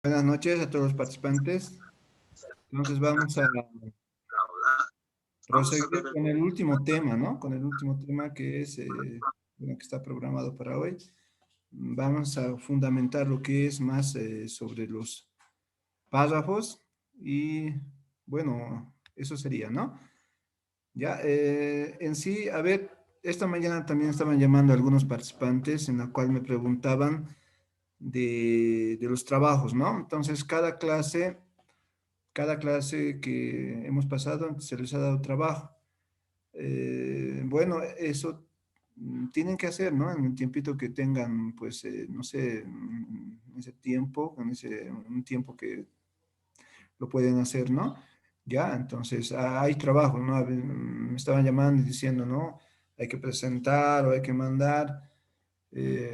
Buenas noches a todos los participantes. Entonces vamos a proseguir con el último tema, ¿no? Con el último tema que es bueno, que está programado para hoy. Vamos a fundamentar lo que es más sobre los párrafos y bueno, eso sería, ¿no? Ya, en sí, a ver, esta mañana también estaban llamando a algunos participantes en la cual me preguntaban de los trabajos, ¿no? Entonces, cada clase que hemos pasado se les ha dado trabajo. Bueno, eso tienen que hacer, ¿no? En el tiempito que tengan, pues, no sé, ese tiempo, un tiempo que lo pueden hacer, ¿no? Ya, entonces hay trabajo, ¿no? Me estaban llamando y diciendo, ¿no? Hay que presentar o hay que mandar.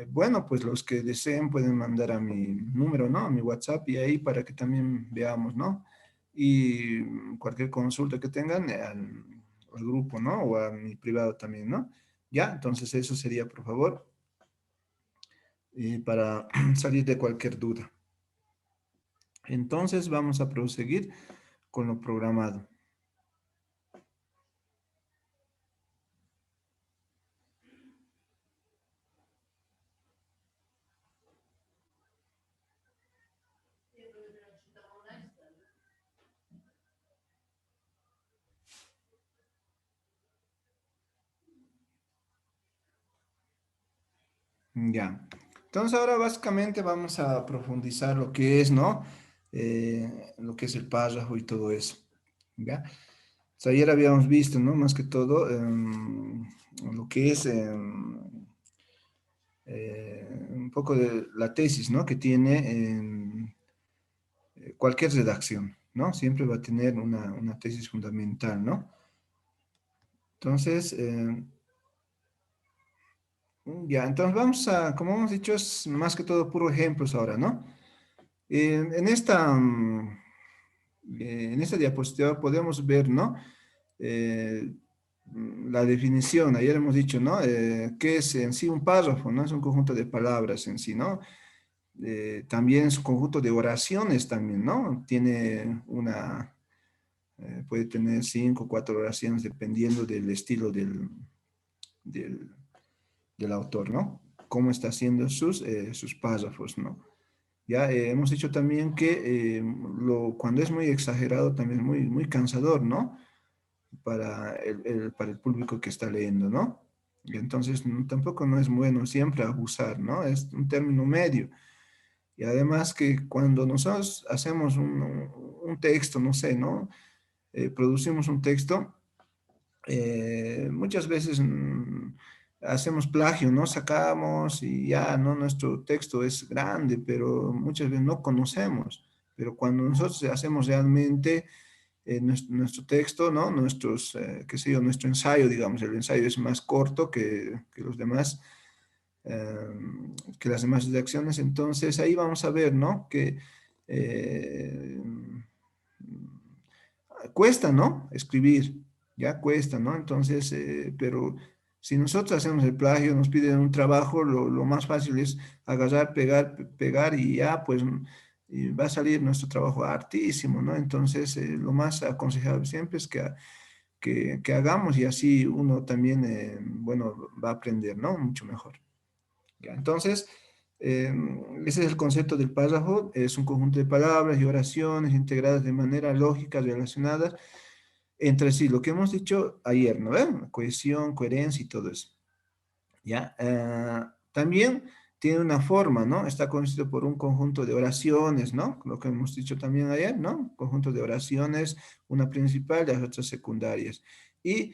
Bueno, pues los que deseen pueden mandar a mi número, ¿no? A mi WhatsApp y ahí para que también veamos, ¿no? Y cualquier consulta que tengan al grupo, ¿no? O a mi privado también, ¿no? Ya, entonces eso sería, por favor, para salir de cualquier duda. Entonces vamos a proseguir con lo programado. Ya. Entonces ahora básicamente vamos a profundizar lo que es, ¿no? Lo que es el párrafo y todo eso. ¿Ya? O sea, ayer habíamos visto, ¿no? Más que todo, lo que es un poco de la tesis, ¿no? Que tiene cualquier redacción, ¿no? Siempre va a tener una tesis fundamental, ¿no? Entonces, ya, entonces vamos a, como hemos dicho, es más que todo puro ejemplos ahora, ¿no? En esta diapositiva podemos ver, ¿no? Eh, la definición, ayer hemos dicho, ¿no? ¿Qué es en sí un párrafo? ¿No? Es un conjunto de palabras en sí, ¿no? También es un conjunto de oraciones también, ¿no? Puede tener 5 o 4 oraciones dependiendo del estilo del, del autor, ¿no? Cómo está haciendo sus párrafos, ¿no? Ya hemos dicho también que cuando es muy exagerado también es muy cansador, ¿no? Para el público que está leyendo, ¿no? Y entonces tampoco no es bueno siempre abusar, ¿no? Es un término medio. Y además que cuando nosotros hacemos un texto, no sé, ¿no? Producimos un texto, muchas veces hacemos plagio, ¿no? Sacamos y ya, ¿no? Nuestro texto es grande, pero muchas veces no conocemos. Pero cuando nosotros hacemos realmente nuestro texto, ¿no? Qué sé yo, nuestro ensayo, digamos, el ensayo es más corto que los demás, eh, que las demás redacciones, entonces ahí vamos a ver, ¿no? Que eh, cuesta, ¿no? Escribir, ya cuesta, ¿no? Entonces, pero si nosotros hacemos el plagio, nos piden un trabajo, lo más fácil es agarrar, pegar, pegar y ya, pues y va a salir nuestro trabajo hartísimo, ¿no? Entonces, lo más aconsejable siempre es que hagamos y así uno también, bueno, va a aprender, ¿no? Mucho mejor. ¿Ya? Entonces, eh, ese es el concepto del párrafo, es un conjunto de palabras y oraciones integradas de manera lógica, relacionadas entre sí, lo que hemos dicho ayer, ¿no ven? Cohesión, coherencia y todo eso, ¿ya? También tiene una forma, ¿no? Está constituido por un conjunto de oraciones, ¿no? Lo que hemos dicho también ayer, ¿no? Conjunto de oraciones, una principal y las otras secundarias. Y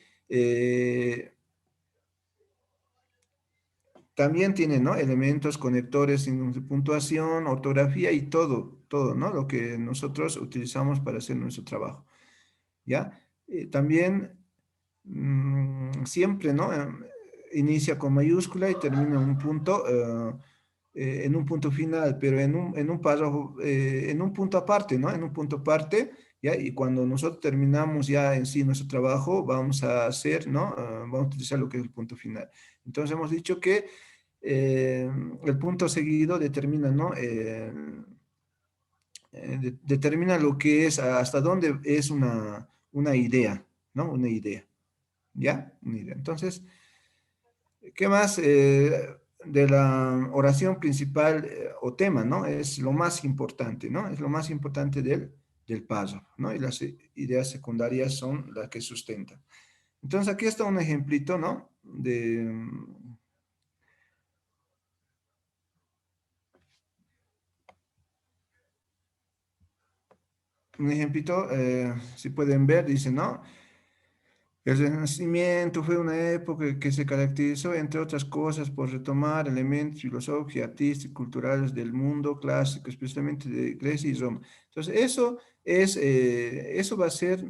también tiene, ¿no? Elementos, conectores, signos de puntuación, ortografía y todo, ¿no? Lo que nosotros utilizamos para hacer nuestro trabajo, ¿ya? También siempre, ¿no? Inicia con mayúscula y termina en un punto final, pero en un párrafo, en un punto aparte, ¿no? En un punto aparte, ¿ya? Y cuando nosotros terminamos ya en sí nuestro trabajo, vamos a hacer, ¿no? Vamos a utilizar lo que es el punto final. Entonces hemos dicho que eh, el punto seguido determina, ¿no? determina lo que es, hasta dónde es una idea, ¿no? Una idea, ¿ya? Una idea. Entonces, ¿qué más? De la oración principal o tema, ¿no? Es lo más importante, ¿no? Es lo más importante del párrafo, ¿no? Y las ideas secundarias son las que sustentan. Entonces, aquí está un ejemplito, ¿no? Un ejemplito, si pueden ver, dice, ¿no? El Renacimiento fue una época que se caracterizó, entre otras cosas, por retomar elementos filosóficos y artísticos, culturales del mundo clásico, especialmente de Grecia y Roma. Entonces, eso va a ser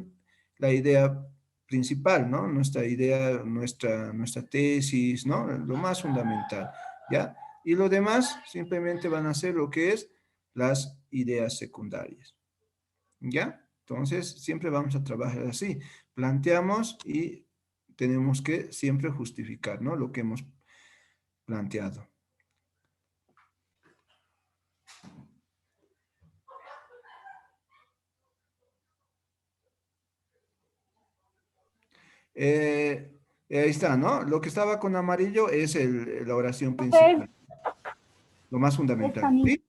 la idea principal, ¿no? Nuestra idea, nuestra tesis, ¿no? Lo más fundamental, ¿ya? Y lo demás simplemente van a ser lo que es las ideas secundarias. ¿Ya? Entonces, siempre vamos a trabajar así. Planteamos y tenemos que siempre justificar, ¿no? Lo que hemos planteado. Ahí está, ¿no? Lo que estaba con amarillo es la oración Profe, principal, lo más fundamental, Stephanie. ¿sí?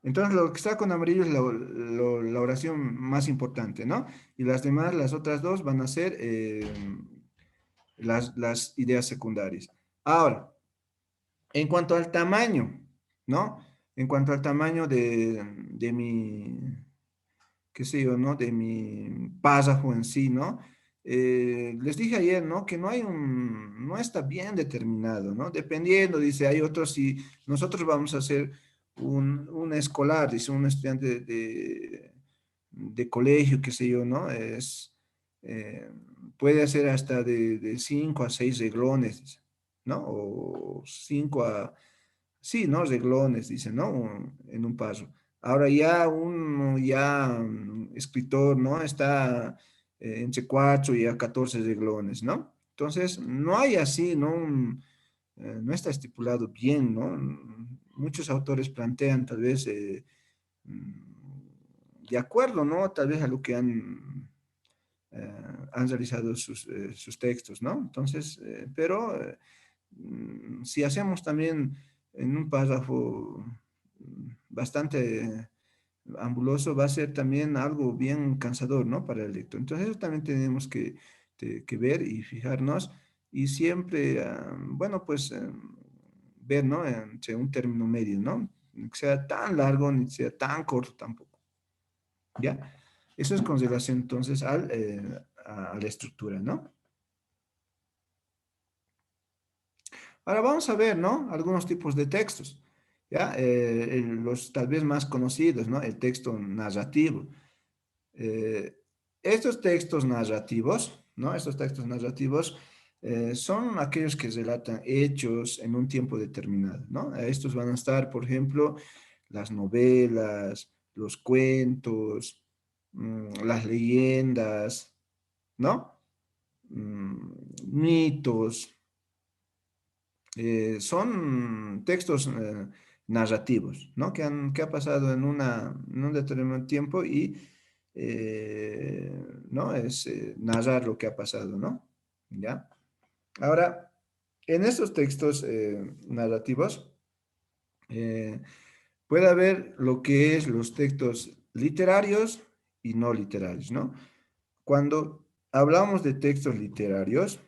Entonces, lo que está con amarillo es la oración más importante, ¿no? Y las demás, las otras dos, van a ser las ideas secundarias. Ahora, en cuanto al tamaño, ¿no? En cuanto al tamaño de mi, qué sé yo, ¿no? De mi párrafo en sí, ¿no? Les dije ayer, ¿no? Que no está bien determinado, ¿no? Dependiendo, dice, hay otros, si nosotros vamos a hacer un escolar, dice, un estudiante de colegio, qué sé yo, ¿no? Eh, puede hacer hasta de 5 a 6 reglones, dice, ¿no? O 5 a, sí, ¿no? Reglones, dice, ¿no? En un paso. Ahora ya escritor, ¿no? Está entre 4 y a 14 reglones, ¿no? Entonces, no hay así, ¿no? No está estipulado bien, ¿no? Muchos autores plantean tal vez de acuerdo, ¿no? Tal vez a lo que han realizado sus textos, ¿no? Entonces, pero si hacemos también en un párrafo bastante ambuloso, va a ser también algo bien cansador, ¿no? Para el lector. Entonces, eso también tenemos que ver y fijarnos y siempre, bueno, pues ver, ¿no? Entre un término medio, ¿no? Ni que sea tan largo ni que sea tan corto tampoco, ¿ya? Eso es con relación entonces a la estructura, ¿no? Ahora vamos a ver, ¿no? Algunos tipos de textos, ¿ya? Los tal vez más conocidos, ¿no? El texto narrativo. Eh, estos textos narrativos, ¿no? Estos textos narrativos son aquellos que relatan hechos en un tiempo determinado, ¿no? Estos van a estar, por ejemplo, las novelas, los cuentos, las leyendas, ¿no? Mitos, son textos narrativos, ¿no? Que ha pasado en un determinado tiempo y, ¿no? Es narrar lo que ha pasado, ¿no? ¿Ya? Ahora, en estos textos narrativos eh, puede haber lo que es los textos literarios y no literarios, ¿no? Cuando hablamos de textos literarios,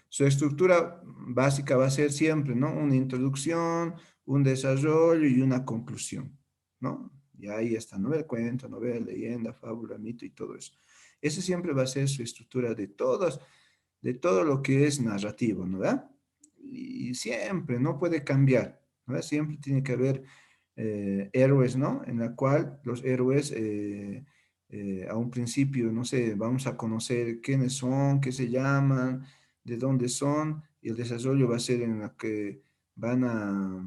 su estructura básica va a ser siempre, ¿no? Una introducción, un desarrollo y una conclusión, ¿no? Y ahí está, novela, cuento, novela, leyenda, fábula, mito y todo eso. Ese siempre va a ser su estructura de todo lo que es narrativo, ¿no? ¿Verdad? Y siempre, no puede cambiar, ¿no? Siempre tiene que haber héroes, ¿no? En la cual los héroes a un principio, no sé, vamos a conocer quiénes son, qué se llaman, de dónde son, y el desarrollo va a ser en la que van a,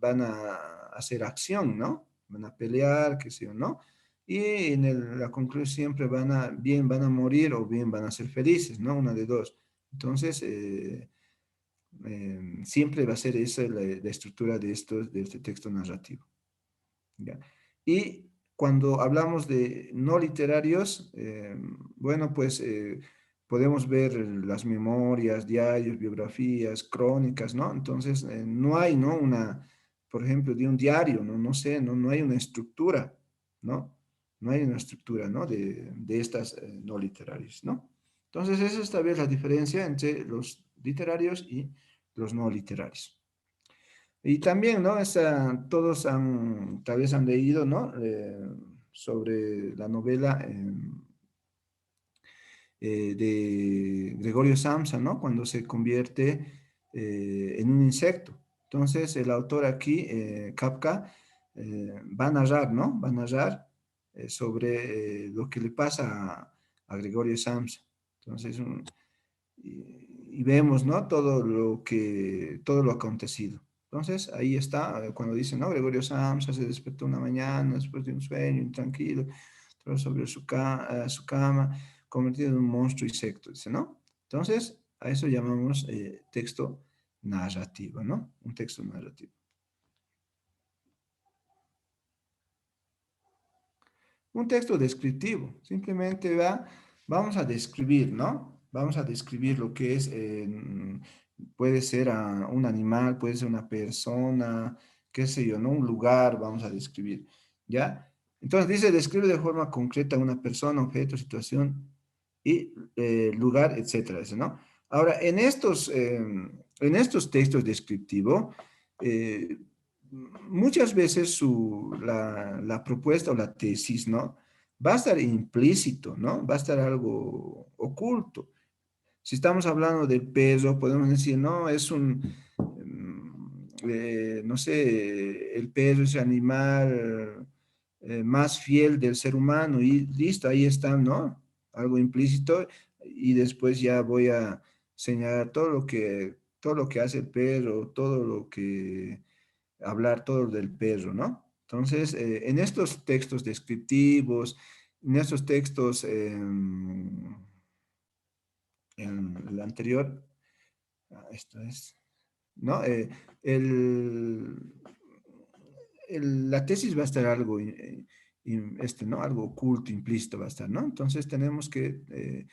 van a hacer acción, ¿no? Van a pelear, qué sé yo, ¿no? Y en la conclusión siempre bien van a morir o bien van a ser felices, ¿no? Una de dos. Entonces, Siempre va a ser esa la estructura de este texto narrativo. ¿Ya? Y cuando hablamos de no literarios, bueno, pues podemos ver las memorias, diarios, biografías, crónicas, ¿no? Entonces, no hay, ¿no? Por ejemplo, de un diario, ¿no? No sé, no hay una estructura, ¿no? No hay una estructura, ¿no? De estas no literarios, ¿no? Entonces, esa es tal vez la diferencia entre los literarios y los no literarios. Y también, ¿no? Todos tal vez han leído, ¿no? Sobre la novela de Gregorio Samsa, ¿no? Cuando se convierte en un insecto. Entonces, el autor aquí, Kafka, va a narrar, ¿no? Va a narrar sobre lo que le pasa a Gregorio Samsa. Entonces, y vemos, ¿no? Todo lo acontecido. Entonces, ahí está, cuando dice, ¿no? Gregorio Samsa se despertó una mañana después de un sueño intranquilo, entró sobre su cama, convertido en un monstruo insecto, dice, ¿no? Entonces, a eso llamamos texto narrativo, ¿no? Un texto narrativo. Un texto descriptivo, simplemente vamos a describir, ¿no? Vamos a describir lo que es, puede ser un animal, puede ser una persona, qué sé yo, ¿no? Un lugar, vamos a describir, ¿ya? Entonces dice, describe de forma concreta una persona, objeto, situación y lugar, etcétera, dice, ¿no? Ahora, en estos textos descriptivos, eh, muchas veces la propuesta o la tesis, ¿no? Va a estar implícito, ¿no? Va a estar algo oculto. Si estamos hablando del peso, podemos decir, no, no sé, el perro es el animal más fiel del ser humano y listo, ahí está, ¿no? Algo implícito y después ya voy a señalar todo lo que hace el perro, todo lo que hablar todo del perro, ¿no? Entonces, en estos textos descriptivos, en estos textos, en el anterior, esto es, ¿no? El, la tesis va a estar algo, ¿no? Algo oculto, implícito va a estar, ¿no? Entonces tenemos que,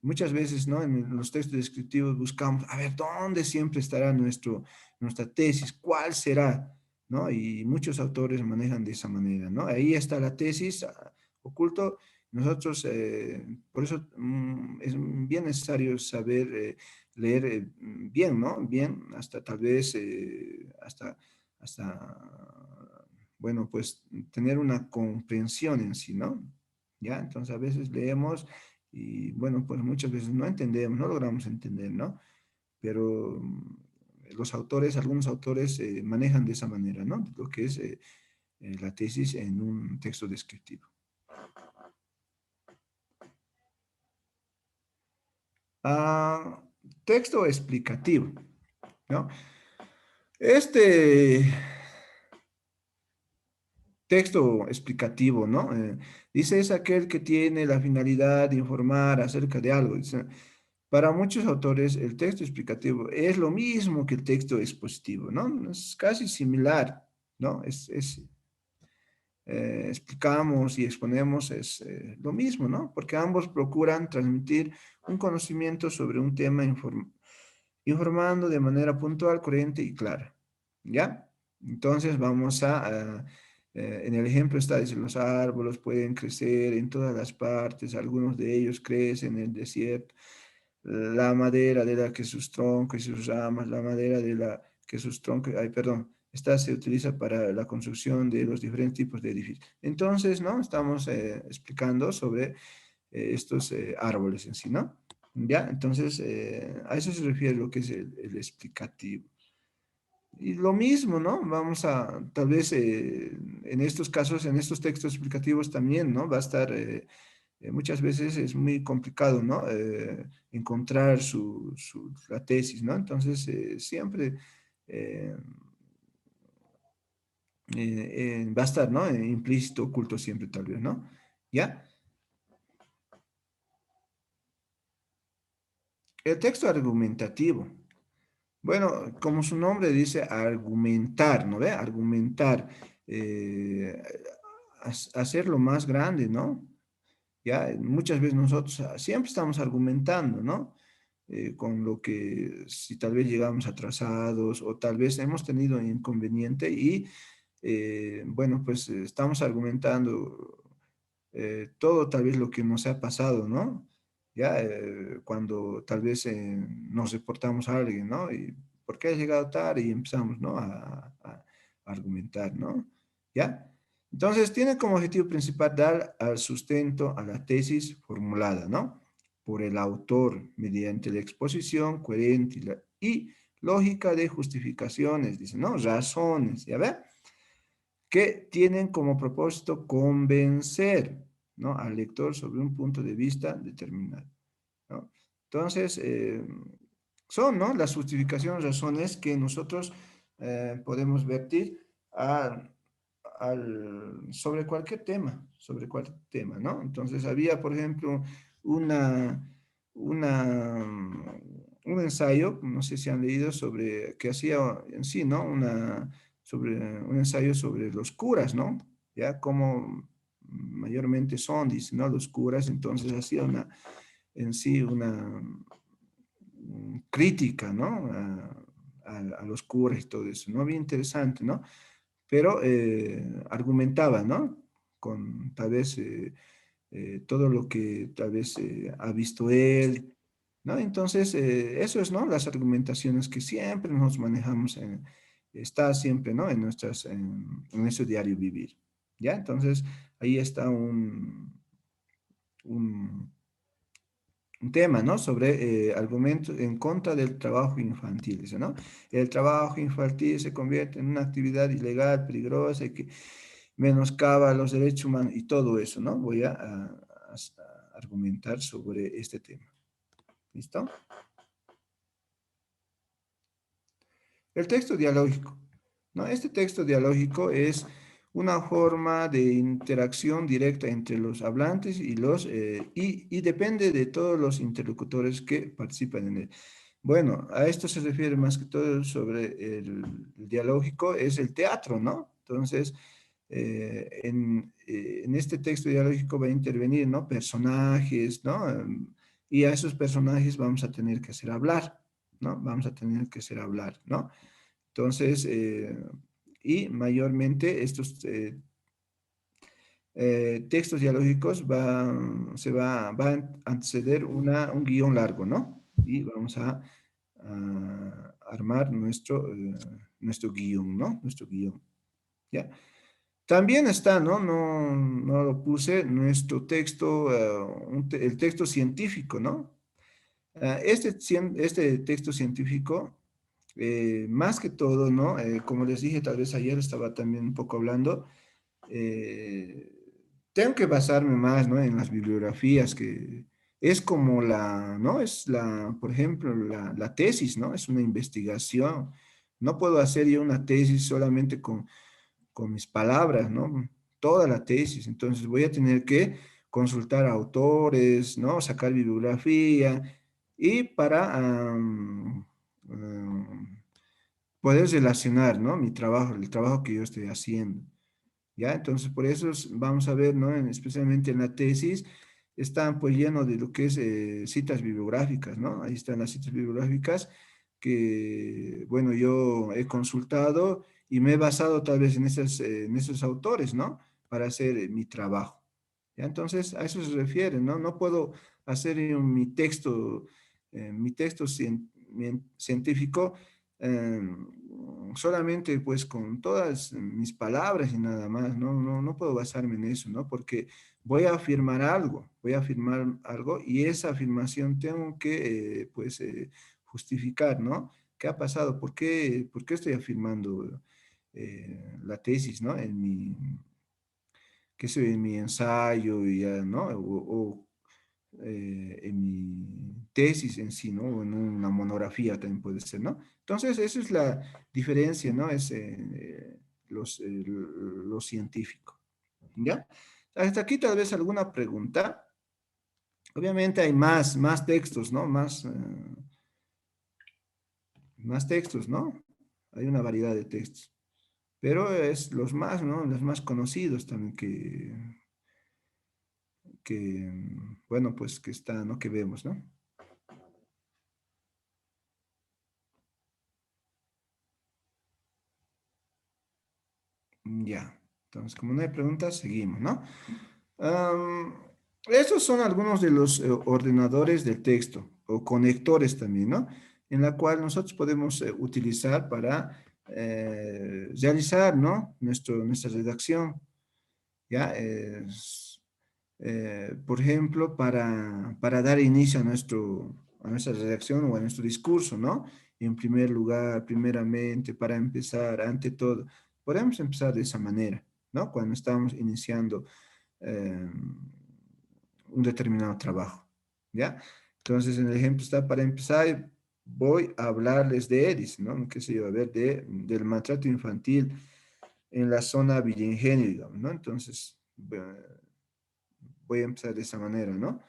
muchas veces, ¿no? En los textos descriptivos buscamos, a ver, ¿dónde siempre estará nuestra tesis? ¿Cuál será? ¿No? Y muchos autores manejan de esa manera, ¿no? Ahí está la tesis oculto. Nosotros, por eso es bien necesario saber leer bien, ¿no? Bien, hasta tal vez, bueno, pues tener una comprensión en sí, ¿no? ¿Ya? Entonces a veces leemos y, bueno, pues muchas veces no entendemos, no logramos entender, ¿no? Pero algunos autores manejan de esa manera, ¿no? Lo que es la tesis en un texto descriptivo. Ah, texto explicativo, ¿no? Este texto explicativo, ¿no? Dice, es aquel que tiene la finalidad de informar acerca de algo. Dice, para muchos autores, el texto explicativo es lo mismo que el texto expositivo, ¿no? Es casi similar, ¿no? Explicamos y exponemos es lo mismo, ¿no? Porque ambos procuran transmitir un conocimiento sobre un tema informando de manera puntual, coherente y clara, ¿ya? Entonces vamos en el ejemplo está, dice, los árboles pueden crecer en todas las partes, algunos de ellos crecen en el desierto, la madera de la que sus troncos y sus ramas, la madera de la que sus troncos, ay, perdón, esta se utiliza para la construcción de los diferentes tipos de edificios. Entonces, ¿no? Estamos explicando sobre estos árboles en sí, ¿no? ¿Ya? Entonces, a eso se refiere lo que es el explicativo. Y lo mismo, ¿no? Vamos tal vez en estos casos, en estos textos explicativos también, ¿no? Va a estar, muchas veces es muy complicado, ¿no? Encontrar la tesis, ¿no? Entonces, siempre eh, va a estar, ¿no? Implícito, oculto siempre, tal vez, ¿no? ¿Ya? El texto argumentativo. Bueno, como su nombre dice, argumentar, ¿no ve? Argumentar, eh, hacerlo más grande, ¿no? Ya, muchas veces nosotros siempre estamos argumentando, ¿no? Con lo que si tal vez llegamos atrasados o tal vez hemos tenido inconveniente y, bueno, pues estamos argumentando todo tal vez lo que nos ha pasado, ¿no? Ya, cuando tal vez nos reportamos a alguien, ¿no? Y ¿por qué has llegado tarde? Y empezamos, ¿no? A argumentar, ¿no? ¿Ya? Entonces, tiene como objetivo principal dar al sustento a la tesis formulada, ¿no? Por el autor mediante la exposición coherente y lógica de justificaciones, dice, ¿no? Razones, ¿ya ve? Que tienen como propósito convencer, ¿no? Al lector sobre un punto de vista determinado, ¿no? Entonces, son, ¿no? Las justificaciones, razones que nosotros podemos vertir a- sobre cualquier tema, ¿no? Entonces, había, por ejemplo, una, un ensayo, no sé si han leído, sobre, que hacía en sí, ¿no? Sobre un ensayo sobre los curas, ¿no? Ya como mayormente son, dicen, ¿no? Los curas, entonces hacía en sí una crítica, ¿no? A los curas y todo eso, ¿no? Bien interesante, ¿no? Pero argumentaba, ¿no? Con tal vez todo lo que tal vez ha visto él, ¿no? Entonces, eso es, ¿no? Las argumentaciones que siempre nos manejamos, está siempre, ¿no? En en nuestro diario vivir, ¿ya? Entonces, ahí está un, un tema, ¿no? Sobre argumentos en contra del trabajo infantil, dice, ¿no? El trabajo infantil se convierte en una actividad ilegal, peligrosa y que menoscaba los derechos humanos y todo eso, ¿no? Voy a argumentar sobre este tema. ¿Listo? El texto dialógico, ¿no? Este texto dialógico es una forma de interacción directa entre los hablantes y depende de todos los interlocutores que participan en él. Bueno, a esto se refiere más que todo sobre el dialógico, es el teatro, ¿no? Entonces, en este texto dialógico va a intervenir, ¿no? Personajes, ¿no? Y a esos personajes vamos a tener que hacer hablar, ¿no? Vamos a tener que hacer hablar, ¿no? Entonces, y mayormente estos textos dialógicos va a anteceder un guión largo, ¿no? Y vamos a armar nuestro guión, ¿no? Nuestro guión, ¿ya? También está, ¿no? No lo puse, nuestro texto, el texto científico, ¿no? Este texto científico, más que todo, ¿no? Como les dije, tal vez ayer estaba también un poco hablando, eh, tengo que basarme más, ¿no? En las bibliografías que es como ¿no? Es por ejemplo, la tesis, ¿no? Es una investigación. No puedo hacer yo una tesis solamente con mis palabras, ¿no? Toda la tesis. Entonces voy a tener que consultar a autores, ¿no? Sacar bibliografía y para poder relacionar, ¿no? Mi trabajo, el trabajo que yo estoy haciendo. ¿Ya? Entonces, por eso vamos a ver, ¿no? Especialmente en la tesis, están pues lleno de lo que es citas bibliográficas, ¿no? Ahí están las citas bibliográficas que, bueno, yo he consultado y me he basado tal vez en esos autores, ¿no? Para hacer mi trabajo. ¿Ya? Entonces, a eso se refiere, ¿no? No puedo hacer mi texto científico solamente pues con todas mis palabras y nada más, no puedo basarme en eso, ¿no? Porque voy a afirmar algo y esa afirmación tengo que pues justificar, ¿no? ¿Qué ha pasado? Por qué estoy afirmando la tesis, ¿no? Qué sé, en mi ensayo, y ya, ¿no? En mi tesis en sí, ¿no? O en una monografía también puede ser, ¿no? Entonces, esa es la diferencia, ¿no? Es lo científico, ¿ya? Hasta aquí tal vez alguna pregunta. Obviamente hay más textos, ¿no? más textos, ¿no? Hay una variedad de textos, pero es los más, ¿no? Los más conocidos también bueno, pues que está, ¿no? Que vemos, ¿no? Ya. Entonces, como no hay preguntas, seguimos, ¿no? Am, Estos son algunos de los ordenadores de texto o conectores también, ¿no? En la cual nosotros podemos utilizar para realizar, ¿no? Nuestra redacción, ¿ya? Por ejemplo, para dar inicio a nuestra redacción o a nuestro discurso, ¿no? En primer lugar, primeramente, para empezar, ante todo, podemos empezar de esa manera, ¿no? Cuando estamos iniciando eh, un determinado trabajo, ¿ya? Entonces, en el ejemplo está, para empezar, voy a hablarles de EDIS, ¿no? ¿Qué sé yo? A ver, del maltrato infantil en la zona Villingenio, digamos, ¿no? Entonces, voy a empezar de esa manera, ¿no?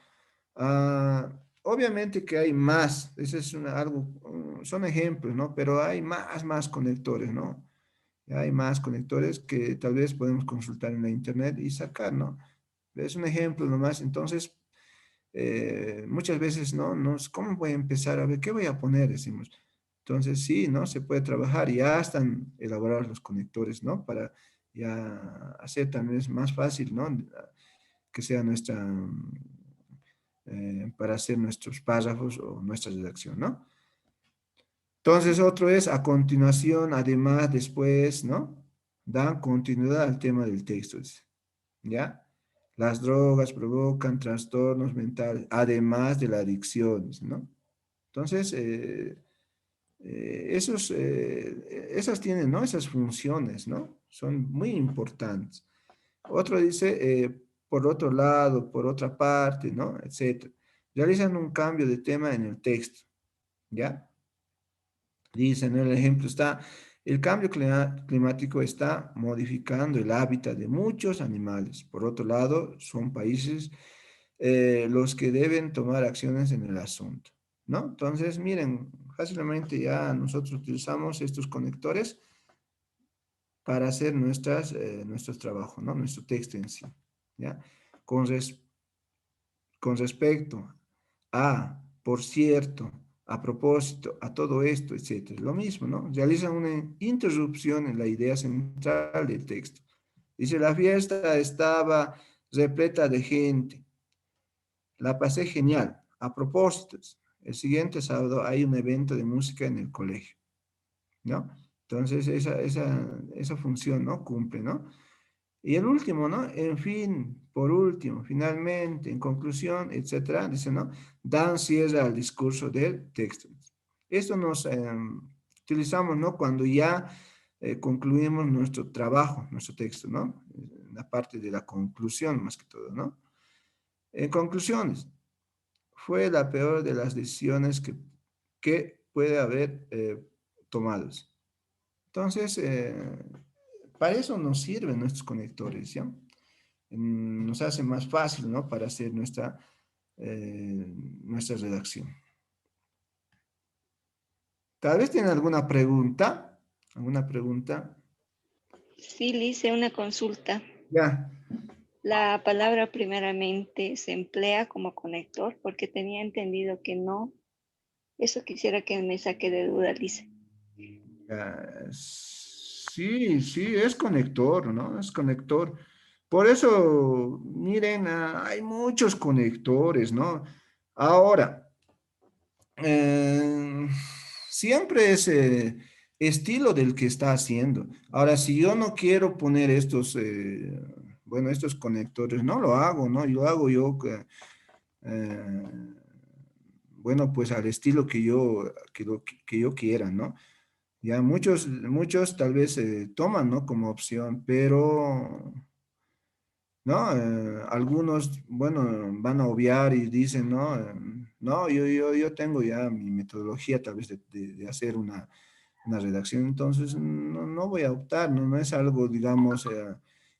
Ah, obviamente que hay más, ese es algo, son ejemplos, ¿no? Pero hay más conectores, ¿no? Hay más conectores que tal vez podemos consultar en la internet y sacar, ¿no? Es un ejemplo nomás. Entonces, muchas veces, ¿no? ¿Cómo voy a empezar? A ver, ¿qué voy a poner? Decimos. Entonces, sí, ¿no? Se puede trabajar, ya están elaborados los conectores, ¿no? Para ya hacer también es más fácil, ¿no? Que sea para hacer nuestros párrafos o nuestra redacción, ¿no? Entonces, otro es a continuación, además, después, ¿no? Dan continuidad al tema del texto, dice, ¿ya? Las drogas provocan trastornos mentales, además de la adicción, dice, ¿no? Entonces, esas tienen, ¿no? Esas funciones, ¿no? Son muy importantes. Otro dice, por otro lado, por otra parte, ¿no? Etcétera. Realizan un cambio de tema en el texto, ¿ya? Dicen, el ejemplo está, el cambio climático está modificando el hábitat de muchos animales. Por otro lado, son países los que deben tomar acciones en el asunto, ¿no? Entonces, miren, fácilmente ya nosotros utilizamos estos conectores para hacer nuestros trabajos, ¿no? Nuestro texto en sí, ¿ya? Con, res- con respecto a, por cierto, a propósito, a todo esto, etcétera. Lo mismo, ¿no? Realizan una interrupción en la idea central del texto. Dice, la fiesta estaba repleta de gente. La pasé genial. A propósito, el siguiente sábado hay un evento de música en el colegio, ¿no? Entonces, esa función, ¿no? Cumple, ¿no? Y el último, ¿no? En fin, por último, finalmente, en conclusión, etcétera, dice, ¿no? Dan cierre al discurso del texto. Esto nos utilizamos, ¿no? Cuando ya concluimos nuestro trabajo, nuestro texto, ¿no? La parte de la conclusión, más que todo, ¿no? En conclusiones, fue la peor de las decisiones que puede haber tomado. Entonces, para eso nos sirven nuestros conectores, ¿ya? Nos hace más fácil, ¿no? Para hacer nuestra redacción. Tal vez tienen alguna pregunta. ¿Alguna pregunta? Sí, le hice una consulta. Ya. La palabra primeramente se emplea como conector porque tenía entendido que no. Eso quisiera que me saque de duda, Lice. Sí, sí, es conector, ¿no? Es conector. Por eso, miren, hay muchos conectores, ¿no? Ahora, eh, siempre es estilo del que está haciendo. Ahora, si yo no quiero poner bueno, estos conectores, no lo hago, ¿no? Yo hago eh, bueno, pues al estilo que yo quiera, ¿no? Ya muchos tal vez toman, ¿no? Como opción, pero, ¿no? Algunos, bueno, van a obviar y dicen, ¿no? No, yo tengo ya mi metodología tal vez de hacer una redacción, entonces no voy a optar, ¿no? No es algo, digamos,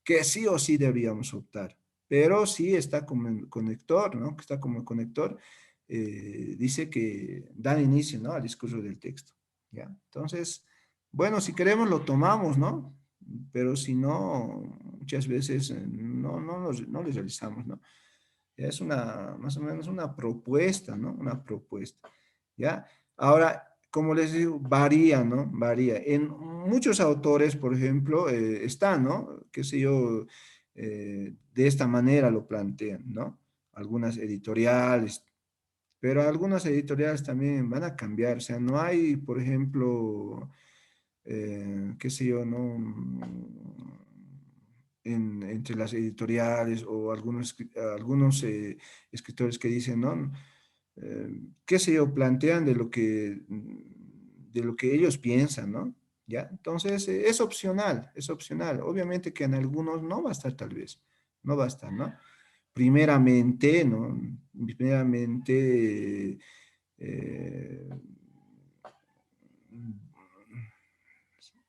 que sí o sí deberíamos optar, pero sí está como el conector, ¿no? Que está como el conector, dice que da inicio, ¿no? Al discurso del texto. ¿ya? Entonces, bueno, si queremos lo tomamos, ¿no? Pero si no, muchas veces no les realizamos, ¿no? Es una, más o menos una propuesta, ¿no? Una propuesta, ¿ya? Ahora, como les digo, varía, ¿no? Varía. En muchos autores, por ejemplo, está, ¿no? Qué sé yo, de esta manera lo plantean, ¿no? Algunas editoriales, pero algunas editoriales también van a cambiar, o sea, no hay, por ejemplo, qué sé yo, ¿no? Entre las editoriales o algunos escritores que dicen, ¿no? Qué sé yo, plantean de lo que ellos piensan, ¿no? ¿Ya? Entonces, es opcional, es opcional. Obviamente que en algunos no va a estar tal vez, no va a estar, ¿no? Primeramente, ¿no? Primeramente, eh,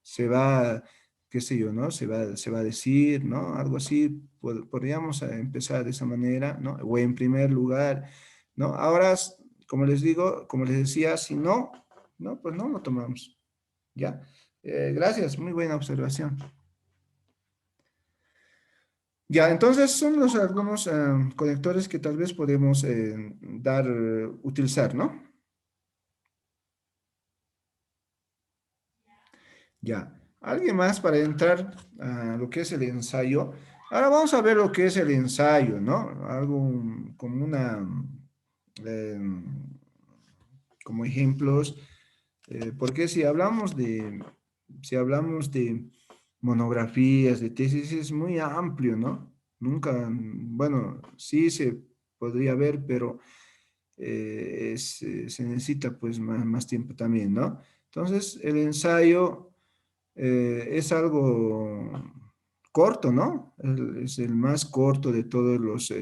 se va, qué sé yo, ¿no? Se va a decir, ¿no? Algo así, podríamos empezar de esa manera, ¿no? O en primer lugar, ¿no? Ahora, como les digo, como les decía, si no, no, pues no lo tomamos, ¿ya? Gracias, muy buena observación. Ya, entonces son los algunos conectores que tal vez podemos utilizar, ¿no? Ya. ¿Alguien más para entrar a lo que es el ensayo? Ahora vamos a ver lo que es el ensayo, ¿no? Algo como eh, como ejemplos, porque si hablamos de monografías, de tesis, es muy amplio, ¿no? Nunca, bueno, sí se podría ver, pero se necesita pues más tiempo también, ¿no? Entonces, el ensayo es algo corto, ¿no? Es el más corto de todos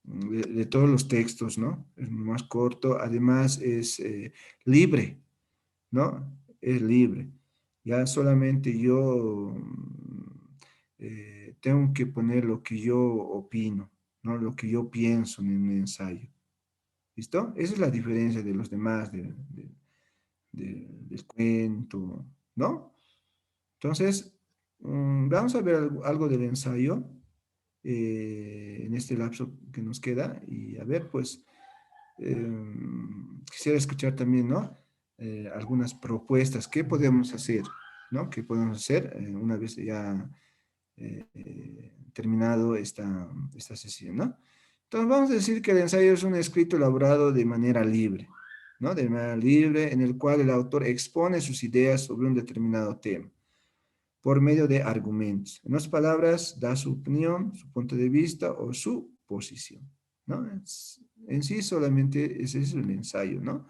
de todos los textos, ¿no? Es el más corto, además es libre, ¿no? Es libre. Ya solamente yo tengo que poner lo que yo opino, ¿no? Lo que yo pienso en un ensayo. ¿Listo? Esa es la diferencia de los demás, del cuento, ¿no? Entonces, vamos a ver algo del ensayo en este lapso que nos queda y a ver, pues, quisiera escuchar también, ¿no? Algunas propuestas, ¿qué podemos hacer? ¿No? ¿Qué podemos hacer una vez ya terminado esta sesión, ¿no? Entonces, vamos a decir que el ensayo es un escrito elaborado de manera libre, ¿no? De manera libre, en el cual el autor expone sus ideas sobre un determinado tema por medio de argumentos. En otras palabras, da su opinión, su punto de vista o su posición, ¿no? En sí solamente ese es el ensayo, ¿no?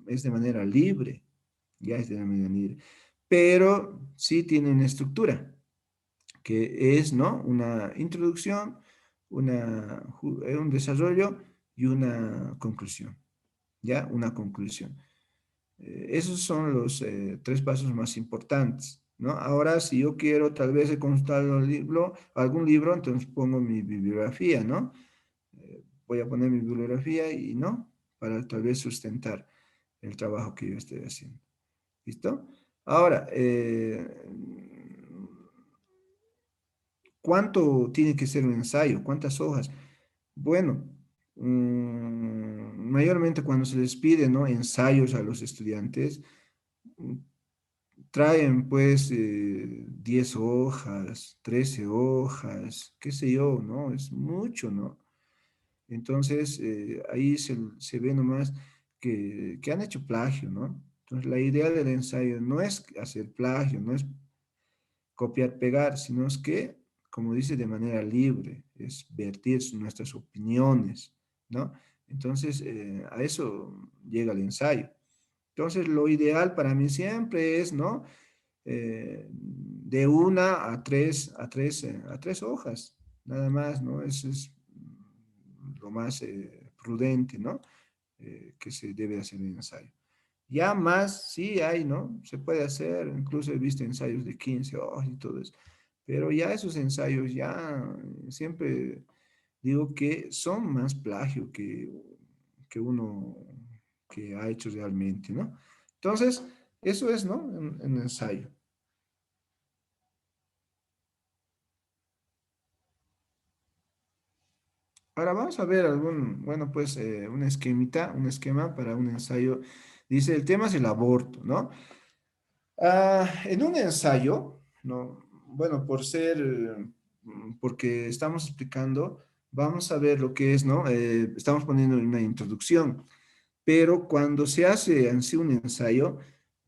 Es de manera libre, ya es de manera libre, pero sí tiene una estructura, que es, ¿no? Una introducción, un desarrollo y una conclusión, ¿ya? Una conclusión. Esos son los tres pasos más importantes, ¿no? Ahora, si yo quiero tal vez consultar algún libro, entonces pongo mi bibliografía, ¿no? Voy a poner mi bibliografía y no, para tal vez sustentar el trabajo que yo estoy haciendo. ¿Listo? Ahora, ¿cuánto tiene que ser un ensayo? ¿Cuántas hojas? Bueno, mayormente cuando se les pide, ¿no? Ensayos a los estudiantes, mm, traen pues 10 hojas, 13 hojas, qué sé yo, ¿no? Es mucho, ¿no? Entonces, ahí se ve nomás que han hecho plagio, ¿no? Entonces, la idea del ensayo no es hacer plagio, no es copiar, pegar, sino es que, como dice, de manera libre, es vertir nuestras opiniones, ¿no? Entonces, a eso llega el ensayo. Entonces, lo ideal para mí siempre es, ¿no? De una a tres hojas, nada más, ¿no? Eso es lo más prudente, ¿no? Que se debe hacer en ensayo. Ya más, sí hay, ¿no? Se puede hacer, incluso he visto ensayos de 15 hojas y todo eso, pero ya esos ensayos ya siempre digo que son más plagio que uno que ha hecho realmente, ¿no? Entonces, eso es, ¿no? En ensayo. Ahora vamos a ver algún, bueno, pues un esquema para un ensayo. Dice, el tema es el aborto, ¿no? En un ensayo, ¿no? Bueno, porque estamos explicando, vamos a ver lo que es, ¿no? Estamos poniendo una introducción, pero cuando se hace en sí un ensayo,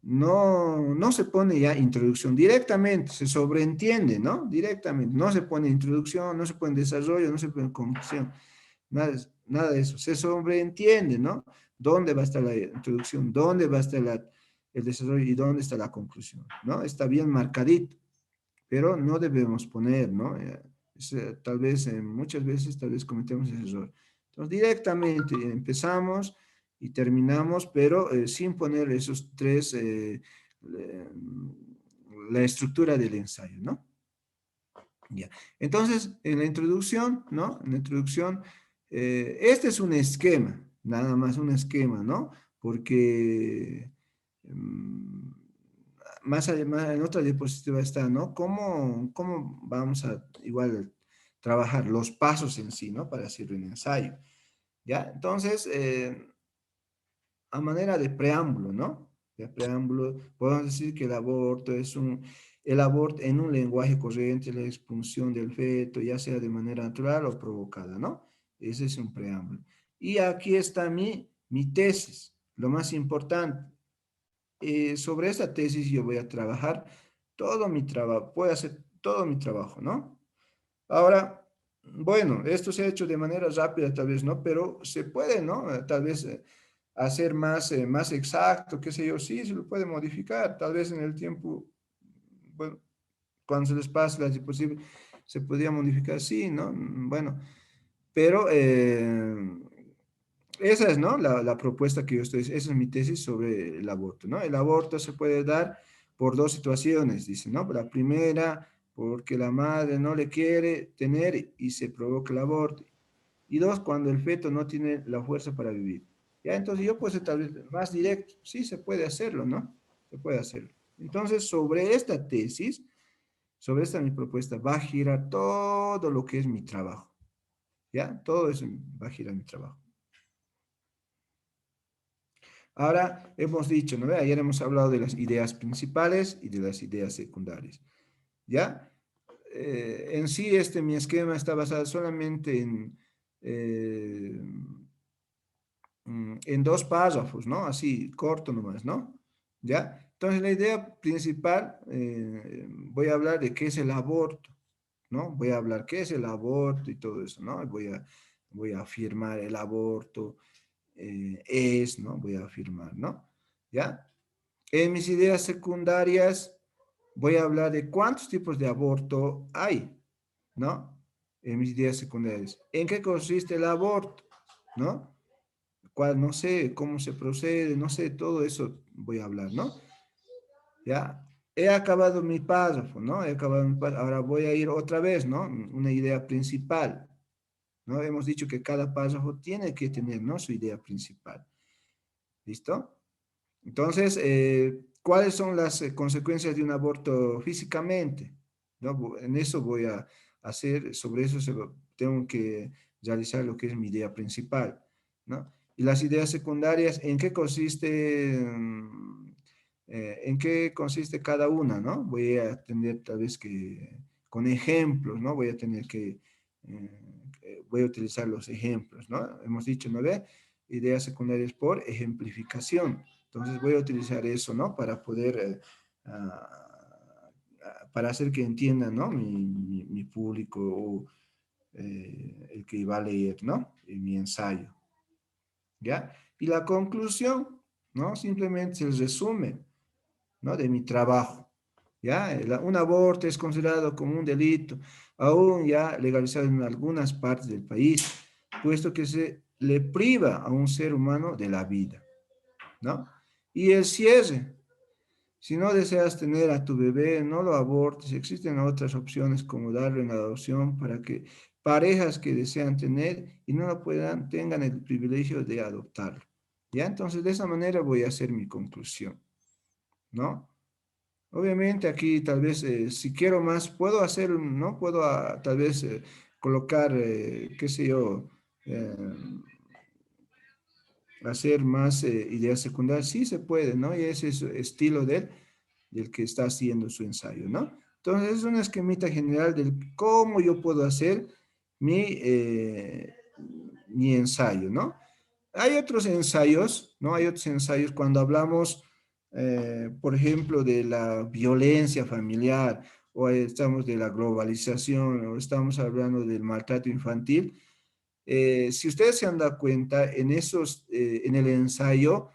no se pone ya introducción directamente, se sobreentiende, ¿no? Directamente, no se pone introducción, no se pone desarrollo, no se pone conclusión, nada de eso, se sobreentiende, ¿no? ¿Dónde va a estar la introducción? ¿Dónde va a estar el desarrollo y dónde está la conclusión? ¿No? Está bien marcadito, pero no debemos poner, ¿no? Tal vez, muchas veces, tal vez cometemos ese error. Entonces, directamente empezamos y terminamos, pero sin poner esos tres, la estructura del ensayo, ¿no? Ya. Entonces, en la introducción, ¿no? En la introducción, este es un esquema, nada más un esquema, ¿no? Porque mm, en otra diapositiva está, ¿no? ¿Cómo vamos a igual trabajar los pasos en sí, ¿no? Para hacer un ensayo, ¿ya? Entonces, a manera de preámbulo, ¿no? De preámbulo, podemos decir que el aborto en un lenguaje corriente, la expulsión del feto, ya sea de manera natural o provocada, ¿no? Ese es un preámbulo. Y aquí está mi tesis, lo más importante. Sobre esta tesis yo voy a trabajar todo mi trabajo, voy a hacer todo mi trabajo, ¿no? Ahora, bueno, esto se ha hecho de manera rápida, tal vez, ¿no? Pero se puede, ¿no? Tal vez hacer más exacto, qué sé yo, sí, se lo puede modificar, tal vez en el tiempo, bueno, cuando se les pase la diapositiva, se podría modificar, sí, ¿no? Bueno, pero esa es, ¿no? La propuesta que yo estoy, esa es mi tesis sobre el aborto, ¿no? El aborto se puede dar por dos situaciones, dice, ¿no? La primera, porque la madre no le quiere tener y se provoca el aborto. Y dos, cuando el feto no tiene la fuerza para vivir. Ya, entonces yo pues tal vez más directo, sí se puede hacerlo, ¿no? Se puede hacerlo. Entonces, sobre esta tesis, sobre esta mi propuesta, va a girar todo lo que es mi trabajo, ¿ya? Todo eso va a girar mi trabajo. Ahora hemos dicho, ¿no? Ayer hemos hablado de las ideas principales y de las ideas secundarias, ¿ya? En sí, mi esquema está basado solamente eh, en dos párrafos, ¿no? Así, corto nomás, ¿no? ¿Ya? Entonces, la idea principal, voy a hablar de qué es el aborto, ¿no? Voy a hablar qué es el aborto y todo eso, ¿no? Voy a afirmar el aborto ¿no? Voy a afirmar, ¿no? ¿Ya? En mis ideas secundarias voy a hablar de cuántos tipos de aborto hay, ¿no? En mis ideas secundarias. ¿En qué consiste el aborto? ¿No? ¿Cuál? No sé, cómo se procede, no sé, todo eso voy a hablar, ¿no? ¿Ya? He acabado mi párrafo, ¿no? He acabado mi párrafo. Ahora voy a ir otra vez, ¿no? Una idea principal, ¿no? Hemos dicho que cada párrafo tiene que tener, ¿no? Su idea principal. ¿Listo? Entonces, ¿cuáles son las consecuencias de un aborto físicamente? ¿No? En eso voy a hacer, sobre eso tengo que realizar lo que es mi idea principal, ¿no? Y las ideas secundarias, en qué consiste cada una, ¿no? Voy a tener tal vez que, con ejemplos, ¿no? Voy a utilizar los ejemplos, ¿no? Hemos dicho, ¿no ve? Ideas secundarias por ejemplificación. Entonces voy a utilizar eso, ¿no? Para poder, para hacer que entiendan, ¿no? Mi público o el que va a leer, ¿no? En mi ensayo, ¿ya? Y la conclusión, ¿no? Simplemente es el resumen, ¿no? De mi trabajo, ¿ya? Un aborto es considerado como un delito, aún ya legalizado en algunas partes del país, puesto que se le priva a un ser humano de la vida, ¿no? Y el cierre. Si no deseas tener a tu bebé, no lo abortes. Existen otras opciones como darlo en adopción para que parejas que desean tener y no lo puedan, tengan el privilegio de adoptarlo. ¿Ya? Entonces, de esa manera voy a hacer mi conclusión, ¿no? Obviamente aquí tal vez si quiero más, puedo hacer, ¿no? Puedo tal vez colocar, qué sé yo, eh, hacer más ideas secundarias. Sí se puede, ¿no? Y ese es su estilo de él, del que está haciendo su ensayo, ¿no? Entonces es una esquemita general del cómo yo puedo hacer mi ensayo, ¿no? Hay otros ensayos, ¿no? Hay otros ensayos cuando hablamos, por ejemplo, de la violencia familiar, o estamos de la globalización, o estamos hablando del maltrato infantil. Si ustedes se han dado cuenta, en el ensayo,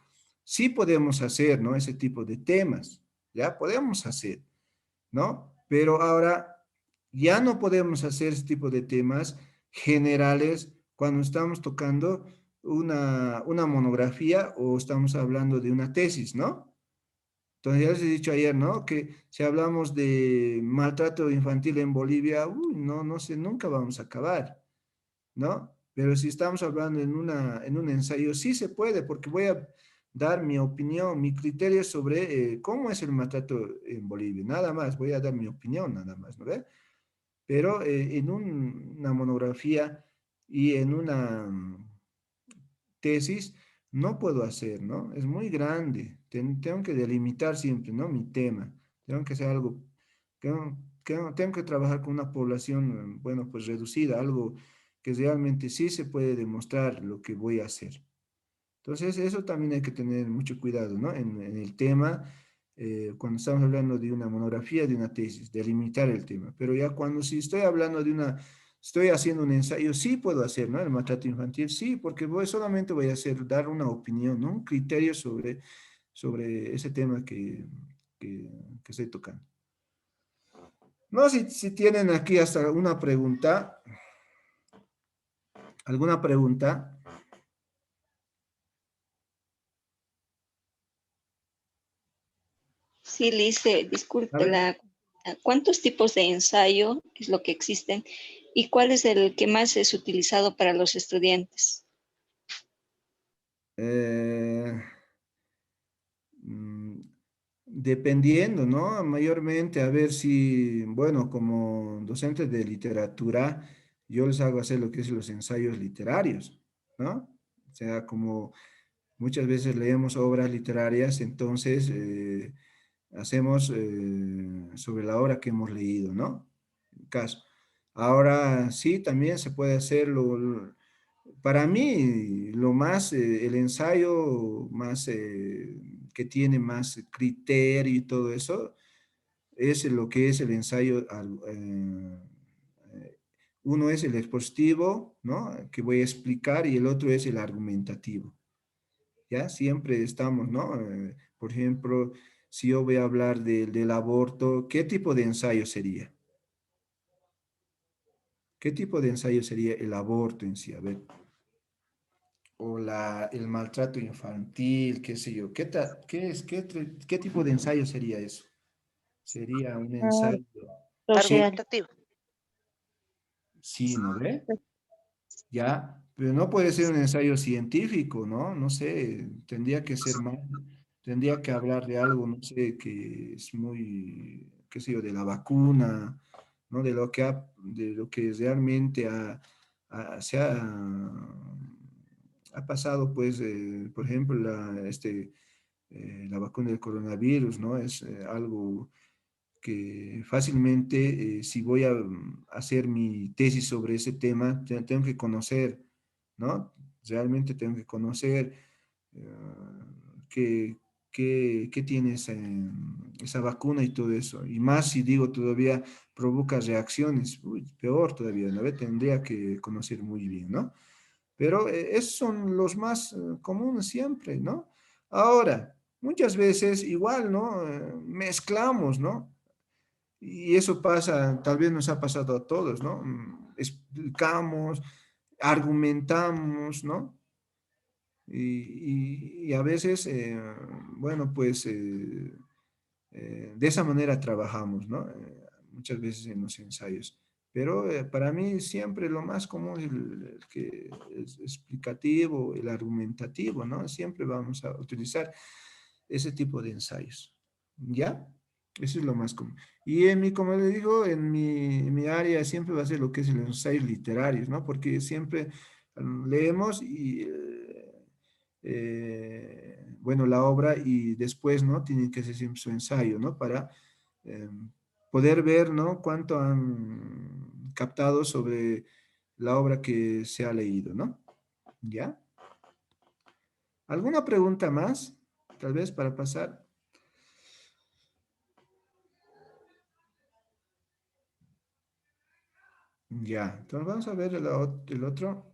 sí podemos hacer, ¿no? Ese tipo de temas, ¿ya? Podemos hacer, ¿no? Pero ahora ya no podemos hacer ese tipo de temas generales cuando estamos tocando una monografía o estamos hablando de una tesis, ¿no? Entonces, ya les he dicho ayer, ¿no? Que si hablamos de maltrato infantil en Bolivia, uy, no, no sé, nunca vamos a acabar, ¿no? Pero si estamos hablando en un ensayo, sí se puede, porque voy a dar mi opinión, mi criterio sobre cómo es el maltrato en Bolivia, nada más, voy a dar mi opinión, nada más, ¿no ve? Pero en una monografía y en una tesis no puedo hacer, ¿no? Es muy grande, tengo que delimitar siempre, ¿no? Mi tema, tengo que hacer algo, tengo que trabajar con una población, bueno, pues reducida, algo que realmente sí se puede demostrar lo que voy a hacer. Entonces, eso también hay que tener mucho cuidado, ¿no? En el tema, cuando estamos hablando de una monografía, de una tesis, delimitar el tema. Pero ya cuando si estoy hablando estoy haciendo un ensayo, sí puedo hacer, ¿no? El maltrato infantil, sí, porque solamente voy a hacer, dar una opinión, ¿no? Un criterio sobre ese tema que, que estoy tocando. No, si tienen aquí hasta una pregunta, ¿alguna pregunta? Sí, Lice, A disculpe, ver. ¿cuántos tipos de ensayo es lo que existen y cuál es el que más es utilizado para los estudiantes? Eh, Mm, Dependiendo, ¿no? Mayormente, a ver si, bueno, como docente de literatura, yo les hago hacer lo que es los ensayos literarios, ¿no? O sea, como muchas veces leemos obras literarias, entonces hacemos sobre la obra que hemos leído, ¿no? Caso. Ahora sí, también se puede hacerlo. Para mí, el ensayo más que tiene más criterio y todo eso, es lo que es el ensayo. Uno es el expositivo, ¿no? Que voy a explicar, y el otro es el argumentativo. ¿Ya? Siempre estamos, ¿no? Por ejemplo, si yo voy a hablar del aborto, ¿qué tipo de ensayo sería? ¿Qué tipo de ensayo sería el aborto en sí? A ver, o el maltrato infantil, qué sé yo. ¿Qué es, qué tipo de ensayo sería eso? Sería un Mm, ensayo, argumentativo. sí, ¿no ve? Ya, pero no puede ser un ensayo científico, ¿no? No sé, tendría que ser más, tendría que hablar de algo, no sé, que es muy, qué sé yo, de la vacuna, ¿no? De lo que realmente ha pasado, pues, por ejemplo, la vacuna del coronavirus, ¿no? Es algo que fácilmente, si voy a hacer mi tesis sobre ese tema, tengo que conocer, ¿no? Realmente tengo que conocer eh, qué, qué tiene esa vacuna y todo eso. Y más si digo todavía provoca reacciones, uy, peor todavía, ¿no? Tendría que conocer muy bien, ¿no? Pero esos son los más comunes siempre, ¿no? Ahora, muchas veces igual, ¿no? Mezclamos, ¿no? Y eso pasa, tal vez nos ha pasado a todos, ¿no? Explicamos, argumentamos, ¿no? Y a veces, bueno, pues de esa manera trabajamos, ¿no? Muchas veces en los ensayos. Pero para mí siempre lo más común es el que es explicativo, el argumentativo, ¿no? Siempre vamos a utilizar ese tipo de ensayos, ¿ya? Eso es lo más común. Y como le digo, en mi área siempre va a ser lo que es los ensayos literarios, ¿no? Porque siempre leemos y, bueno, la obra y después, ¿no? Tienen que hacer siempre su ensayo, ¿no? Para eh, poder ver, ¿no? Cuánto han captado sobre la obra que se ha leído, ¿no? ¿Ya? ¿Alguna pregunta más? Tal vez para pasar. Ya, entonces vamos a ver el otro.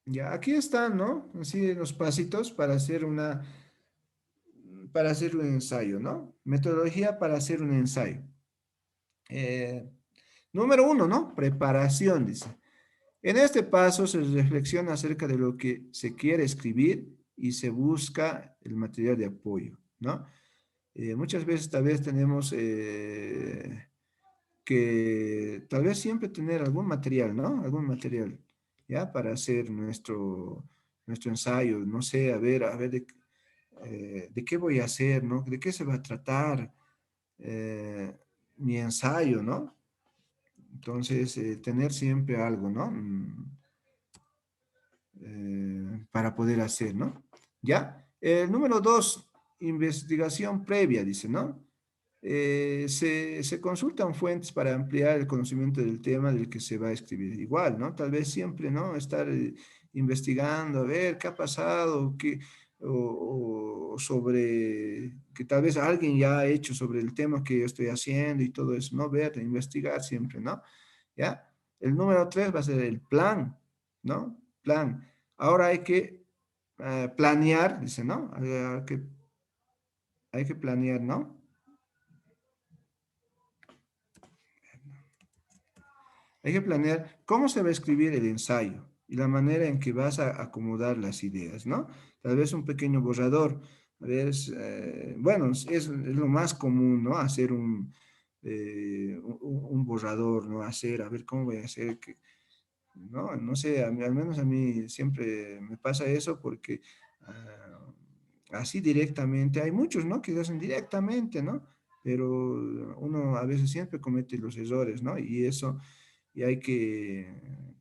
Ya, aquí están, ¿no? Así los pasitos para hacer un ensayo, ¿no? Metodología para hacer un ensayo. Eh, Número uno, ¿no? Preparación, dice. En este paso se reflexiona acerca de lo que se quiere escribir y se busca el material de apoyo, ¿no? Muchas veces tal vez tenemos que tal vez siempre tener algún material, ¿no? Algún material, ¿ya? Para hacer nuestro ensayo, no sé, a ver de qué voy a hacer, ¿no? ¿De qué se va a tratar eh, mi ensayo, ¿no? Entonces, tener siempre algo, ¿no? Para poder hacer, ¿no? ¿Ya? El número dos, investigación previa, dice, ¿no? Se consultan fuentes para ampliar el conocimiento del tema del que se va a escribir. Igual, ¿no? Tal vez siempre, ¿no? Estar investigando, a ver qué ha pasado, o sobre que tal vez alguien ya ha hecho sobre el tema que yo estoy haciendo y todo eso, ¿no? Ver, investigar siempre, ¿no? ¿Ya? El número tres va a ser el plan, ¿no? Plan. Ahora hay que planear, dice, ¿no? Hay que planear, ¿no? Hay que planear cómo se va a escribir el ensayo y la manera en que vas a acomodar las ideas, ¿no? Tal vez un pequeño borrador. A ver, bueno, es lo más común, ¿no? Hacer un borrador, ¿no? A ver cómo voy a hacer, ¿no? No sé, al menos a mí siempre me pasa eso porque así directamente, hay muchos, ¿no? Que lo hacen directamente, ¿no? Pero uno a veces siempre comete los errores, ¿no? Y hay que,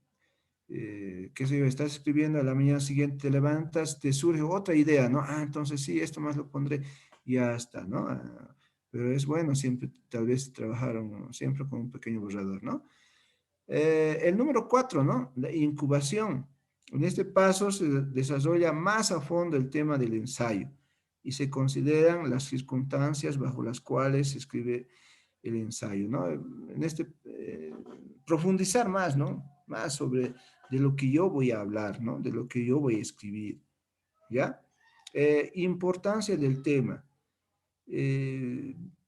qué sé yo, estás escribiendo a la mañana siguiente, te levantas, te surge otra idea, ¿no? Ah, entonces sí, esto más lo pondré, y ya está, ¿no? Pero es bueno siempre, tal vez, trabajar siempre con un pequeño borrador, ¿no? El número cuatro, ¿no? La incubación. En este paso se desarrolla más a fondo el tema del ensayo y se consideran las circunstancias bajo las cuales se escribe el ensayo, ¿no? En profundizar más, ¿no? Más sobre de lo que yo voy a hablar, ¿no? De lo que yo voy a escribir, ¿ya? Importancia del tema.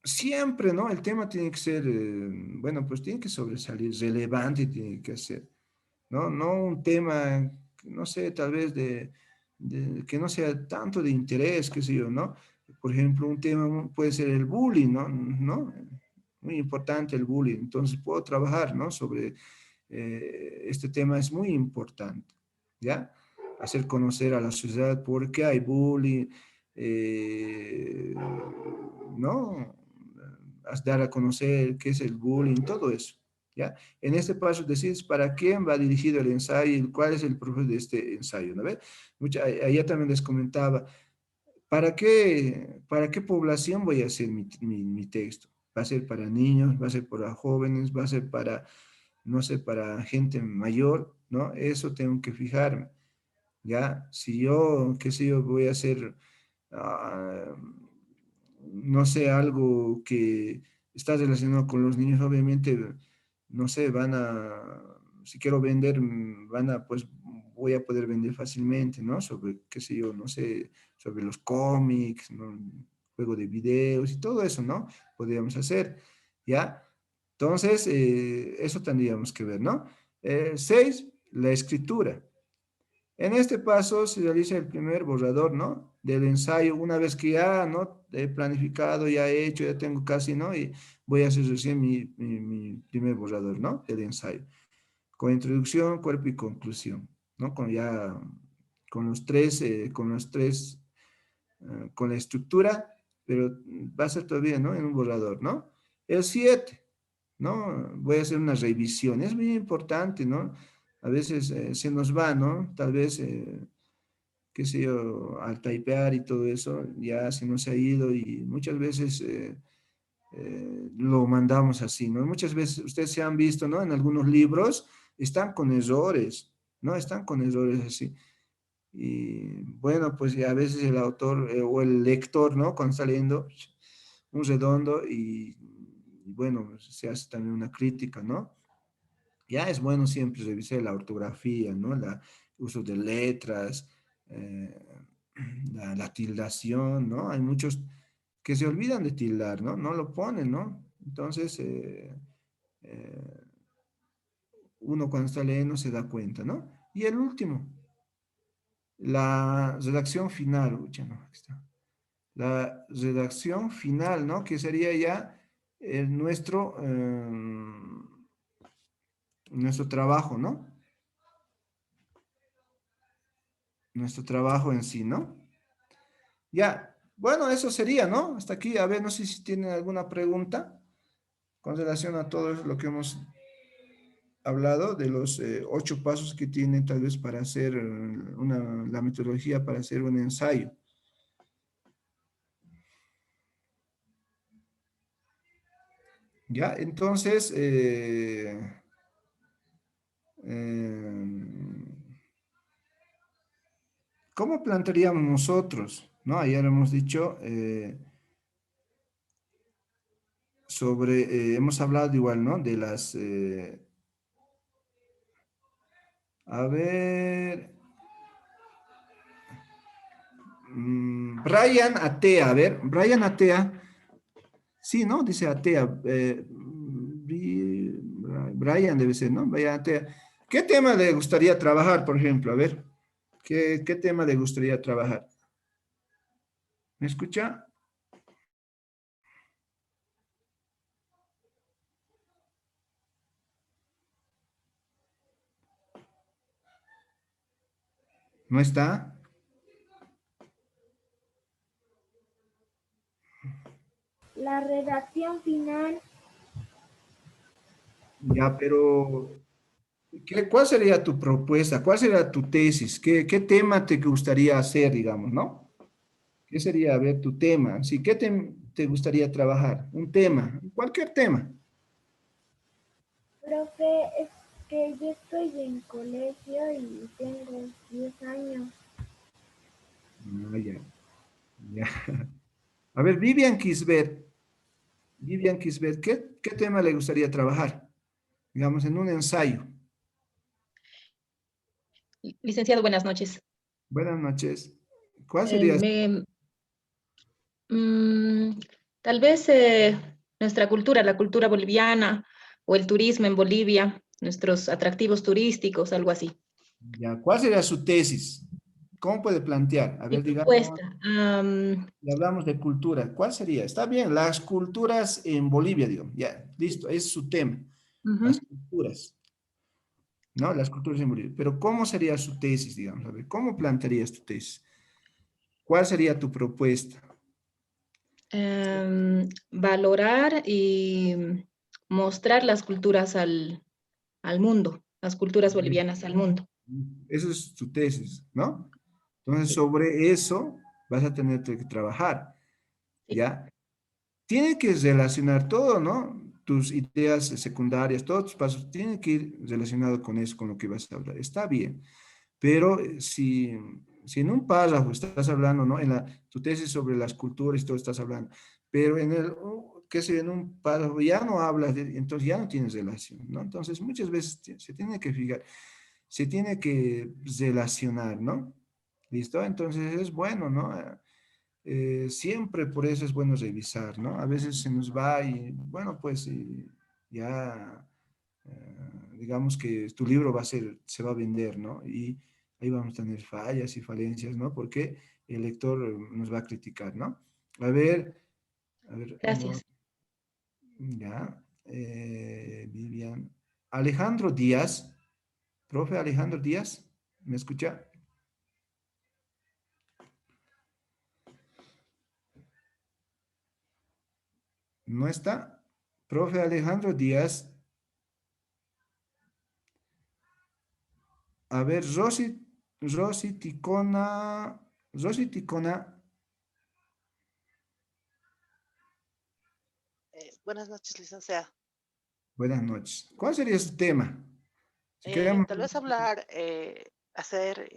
Siempre, ¿no? El tema tiene que ser, bueno, pues tiene que sobresalir, relevante tiene que ser, ¿no? No un tema, no sé, tal vez que no sea tanto de interés, qué sé yo, ¿no? Por ejemplo, un tema puede ser el bullying, ¿no? ¿No? Muy importante el bullying. Entonces puedo trabajar, ¿no? Sobre este tema es muy importante, ¿ya? Hacer conocer a la sociedad por qué hay bullying, eh, ¿no? Dar a conocer qué es el bullying, todo eso, ¿ya? En este paso decides para quién va dirigido el ensayo y cuál es el propósito de este ensayo, ¿no ve? Allá también les comentaba, ¿para qué población voy a hacer mi texto? ¿Va a ser para niños? ¿Va a ser para jóvenes? ¿Va a ser para, no sé, para gente mayor? ¿No? Eso tengo que fijarme, ¿ya? Si yo, qué sé yo, voy a hacer, ah, no sé, algo que está relacionado con los niños, obviamente, no sé, si quiero vender, pues voy a poder vender fácilmente, ¿no? Sobre, qué sé yo, no sé, sobre los cómics, ¿no? Juego de videos y todo eso, ¿no? Podríamos hacer, ¿ya? Entonces, eso tendríamos que ver, ¿no? Seis, la escritura. En este paso se realiza el primer borrador, ¿no? Del ensayo, una vez que ya, ¿no? He planificado, ya he hecho, ya tengo casi, ¿no? Y voy a hacer recién mi primer borrador, ¿no? El ensayo. Con introducción, cuerpo y conclusión, ¿no? Con los tres, con la estructura, pero va a ser todavía, ¿no? En un borrador, ¿no? El 7, ¿no? Voy a hacer una revisión, es muy importante, ¿no? A veces se nos va, ¿no? Tal vez, qué sé yo, al typear y todo eso, ya se nos ha ido y muchas veces lo mandamos así, ¿no? Muchas veces ustedes se han visto, ¿no? En algunos libros están con errores, ¿no? Están con errores así. Y bueno, pues ya a veces el autor o el lector, ¿no? Cuando está leyendo un redondo y bueno, se hace también una crítica, ¿no? Ya es bueno siempre revisar la ortografía, ¿no? El uso de letras, eh, la tildación, ¿no? Hay muchos que se olvidan de tildar, ¿no? No lo ponen, ¿no? Entonces, eh, uno cuando está leyendo se da cuenta, ¿no? Y el último, la redacción final, uy, ya no, aquí está. La redacción final, ¿no? Que sería ya nuestro trabajo, ¿no? Nuestro trabajo en sí, ¿no? Ya, bueno, eso sería, ¿no? Hasta aquí, a ver, no sé si tienen alguna pregunta con relación a todo lo que hemos hablado, de los 8 pasos que tiene tal vez para hacer la metodología para hacer un ensayo. Ya, entonces, ¿cómo plantearíamos nosotros? ¿No? Ayer hemos dicho hemos hablado igual, ¿no? De a ver, Brian Atea, a ver, Brian Atea, sí, ¿no? Dice Atea, Brian debe ser, ¿no? Brian Atea. ¿Qué tema le gustaría trabajar, por ejemplo? A ver, ¿qué tema le gustaría trabajar? ¿Me escucha? ¿No está? La redacción final. Ya, pero ¿cuál sería tu propuesta? ¿Cuál sería tu tesis? ¿Qué tema te gustaría hacer, digamos, ¿no? ¿Qué sería, a ver, tu tema? Sí, ¿qué te gustaría trabajar? Un tema, cualquier tema. Profe, es que yo estoy en colegio y tengo 10 años. Ah, ya, ya. A ver, Vivian Kisbet, ¿qué tema le gustaría trabajar? Digamos, en un ensayo. Licenciado, buenas noches. Buenas noches. ¿Cuál Eh, sería? me- mm, Tal vez nuestra cultura, la cultura boliviana o el turismo en Bolivia, nuestros atractivos turísticos, algo así. Ya, ¿cuál sería su tesis? ¿Cómo puede plantear? A Mi ver, digamos, propuesta, y hablamos de cultura. ¿Cuál sería? Está bien, las culturas en Bolivia, digo. Ya, listo, ese es su tema. Las ujú. culturas, ¿no? Las culturas en Bolivia. Pero ¿cómo sería su tesis, digamos? A ver, ¿cómo plantearías tu tesis? ¿Cuál sería tu propuesta? Valorar y mostrar las culturas al mundo, las culturas bolivianas al mundo. Eso es tu tesis, ¿no? Entonces, Sí, sobre eso vas a tener que trabajar, sí. ¿ya? Tiene que relacionar todo, ¿no? Tus ideas secundarias, todos tus pasos tienen que ir relacionados con eso, con lo que vas a hablar. Está bien, pero si en un párrafo estás hablando, ¿no? Tu tesis sobre las culturas y todo estás hablando, pero qué sé, en un párrafo ya no hablas, entonces ya no tienes relación, ¿no? Entonces muchas veces se tiene que fijar, se tiene que relacionar, ¿no? ¿Listo? Entonces es bueno, ¿no? Siempre por eso es bueno revisar, ¿no? A veces se nos va y, bueno, pues ya, digamos que tu libro se va a vender, ¿no? Y ahí vamos a tener fallas y falencias, ¿no? Porque el lector nos va a criticar, ¿no? A ver, Gracias. ya, Vivian. Alejandro Díaz, profe Alejandro Díaz, ¿me escucha? ¿No está? Profe Alejandro Díaz. A ver, Rosy Ticona, Rosy Ticona, Buenas noches, licenciada. buenas noches. ¿Cuál sería su tema? Si queremos, Tal vez hablar, hacer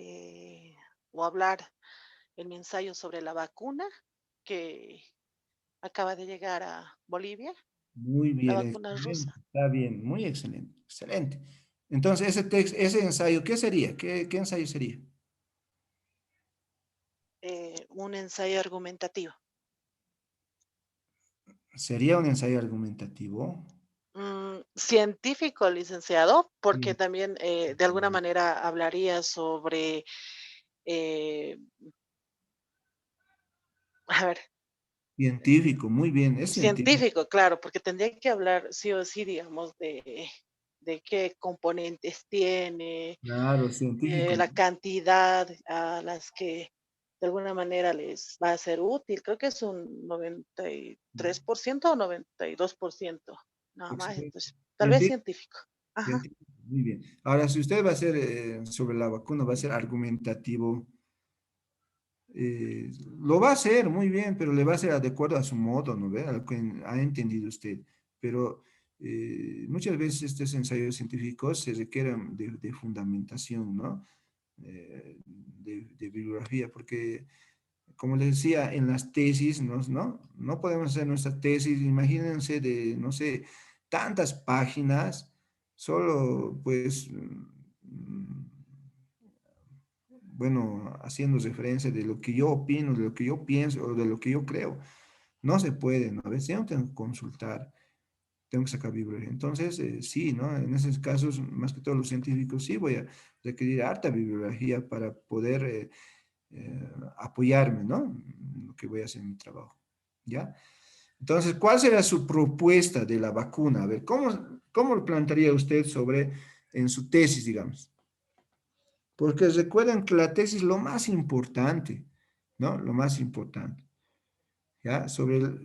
o hablar en mi ensayo sobre la vacuna que acaba de llegar a Bolivia, muy la bien, vacuna excelente, rusa. está bien, muy excelente, excelente. Entonces, ese ensayo, ¿qué sería? ¿Qué ensayo sería? Un ensayo argumentativo. ¿Sería un ensayo argumentativo? Científico, licenciado, porque Sí. también de alguna manera hablaría sobre, eh, a ver, Científico, muy bien, es científico. científico, claro, porque tendría que hablar sí o sí, digamos, de qué componentes tiene, Claro, científico. la cantidad a las que de alguna manera les va a ser útil. Creo que es un 93% o 92%, nada más. Excelente. Entonces, tal vez Científico, científico. Ajá. científico, muy bien. Ahora, si usted va a ser sobre la vacuna, va a ser argumentativo. Lo va a hacer muy bien, pero le va a hacer de acuerdo a su modo, ¿no ve? A lo que ha entendido usted. Pero muchas veces estos ensayos científicos se requieren de fundamentación, ¿no? De bibliografía, porque, como les decía, en las tesis, ¿no? Podemos hacer nuestra tesis, imagínense de, no sé, tantas páginas, solo, pues, bueno, haciendo referencia de lo que yo opino, de lo que yo pienso o de lo que yo creo. No se puede, ¿no? A veces yo tengo que consultar, tengo que sacar bibliografía. Entonces, sí, ¿no? En esos casos, más que todos los científicos, sí voy a requerir harta bibliografía para poder apoyarme, ¿no? En lo que voy a hacer en mi trabajo, ¿ya? Entonces, ¿cuál será su propuesta de la vacuna? A ver, ¿cómo lo plantearía usted sobre, en su tesis, digamos? Porque recuerden que la tesis es lo más importante, ¿no? Lo más importante. Ya,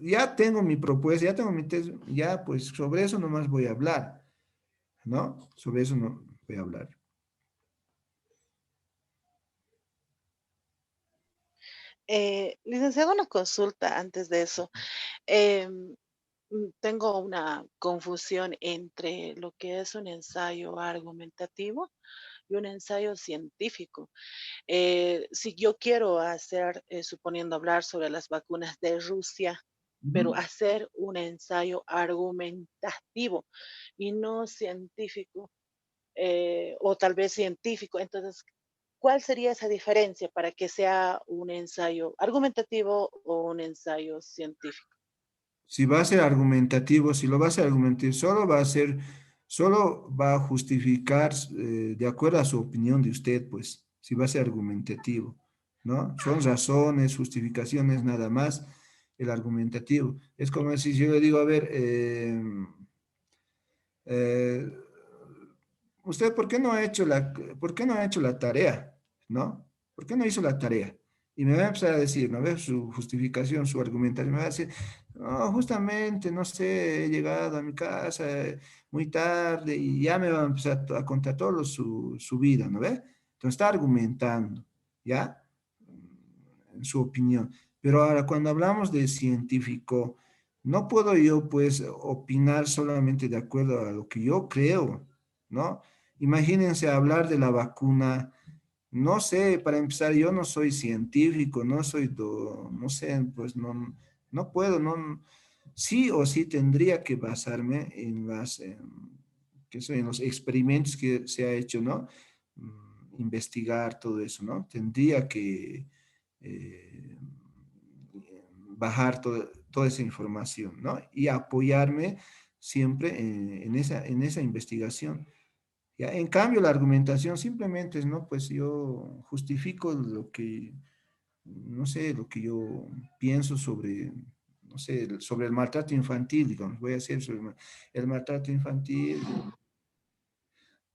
ya tengo mi propuesta, ya tengo mi tesis, ya pues sobre eso nomás voy a hablar, ¿no? Sobre eso no voy a hablar. Licenciado, una consulta antes de eso. Em, Tengo una confusión entre lo que es un ensayo argumentativo y un ensayo científico. Si yo quiero hacer, suponiendo hablar sobre las vacunas de Rusia, pero Ujú. hacer un ensayo argumentativo y no científico, o tal vez científico, entonces, ¿cuál sería esa diferencia para que sea un ensayo argumentativo o un ensayo científico? Si va a ser argumentativo, si lo va a ser argumentativo, solo va a justificar de acuerdo a su opinión de usted, pues, si va a ser argumentativo, ¿no? Son razones, justificaciones, nada más, el argumentativo. Es como si yo le digo, a ver, eh, ¿usted por qué no ha hecho la tarea? ¿No? ¿Por qué no hizo la tarea? Y me va a empezar a decir, ¿no ves? Su justificación, su argumentación, me va a decir, no, justamente, no sé, he llegado a mi casa muy tarde y ya me va a empezar a contar todo su vida, ¿no ve? Entonces está argumentando, ¿ya? En su opinión. Pero ahora, cuando hablamos de científico, no puedo yo, pues, opinar solamente de acuerdo a lo que yo creo, ¿no? Imagínense hablar de la vacuna, no sé, para empezar, yo no soy científico, no sé, pues no puedo, sí o sí tendría que basarme en los experimentos que se ha hecho, ¿no? Investigar todo eso, ¿no? Tendría que eh, bajar toda esa información, ¿no? Y apoyarme siempre en esa investigación. ¿ya? En cambio, la argumentación simplemente es, ¿no? Pues yo justifico lo que, no sé, lo que yo pienso sobre, no sé, sobre el maltrato infantil, digamos, voy a hacer sobre el maltrato infantil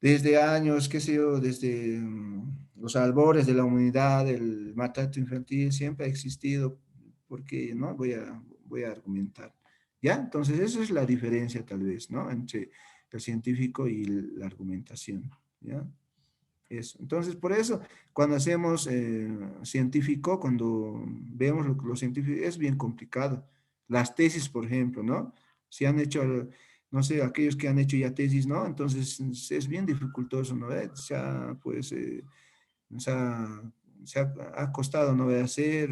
desde años, qué sé yo, desde los albores de la humanidad, el maltrato infantil siempre ha existido, porque, ¿no? Voy a argumentar, ¿ya? Entonces, esa es la diferencia tal vez, ¿no? Entre el científico y la argumentación, ¿ya? Eso. Entonces, por eso, cuando hacemos científico, cuando vemos lo científico, es bien complicado. Las tesis, por ejemplo, ¿no? Si han hecho, no sé, aquellos que han hecho ya tesis, ¿no? Entonces, es bien dificultoso, ¿no? Pues, se ha, ha costado, ¿no? De hacer,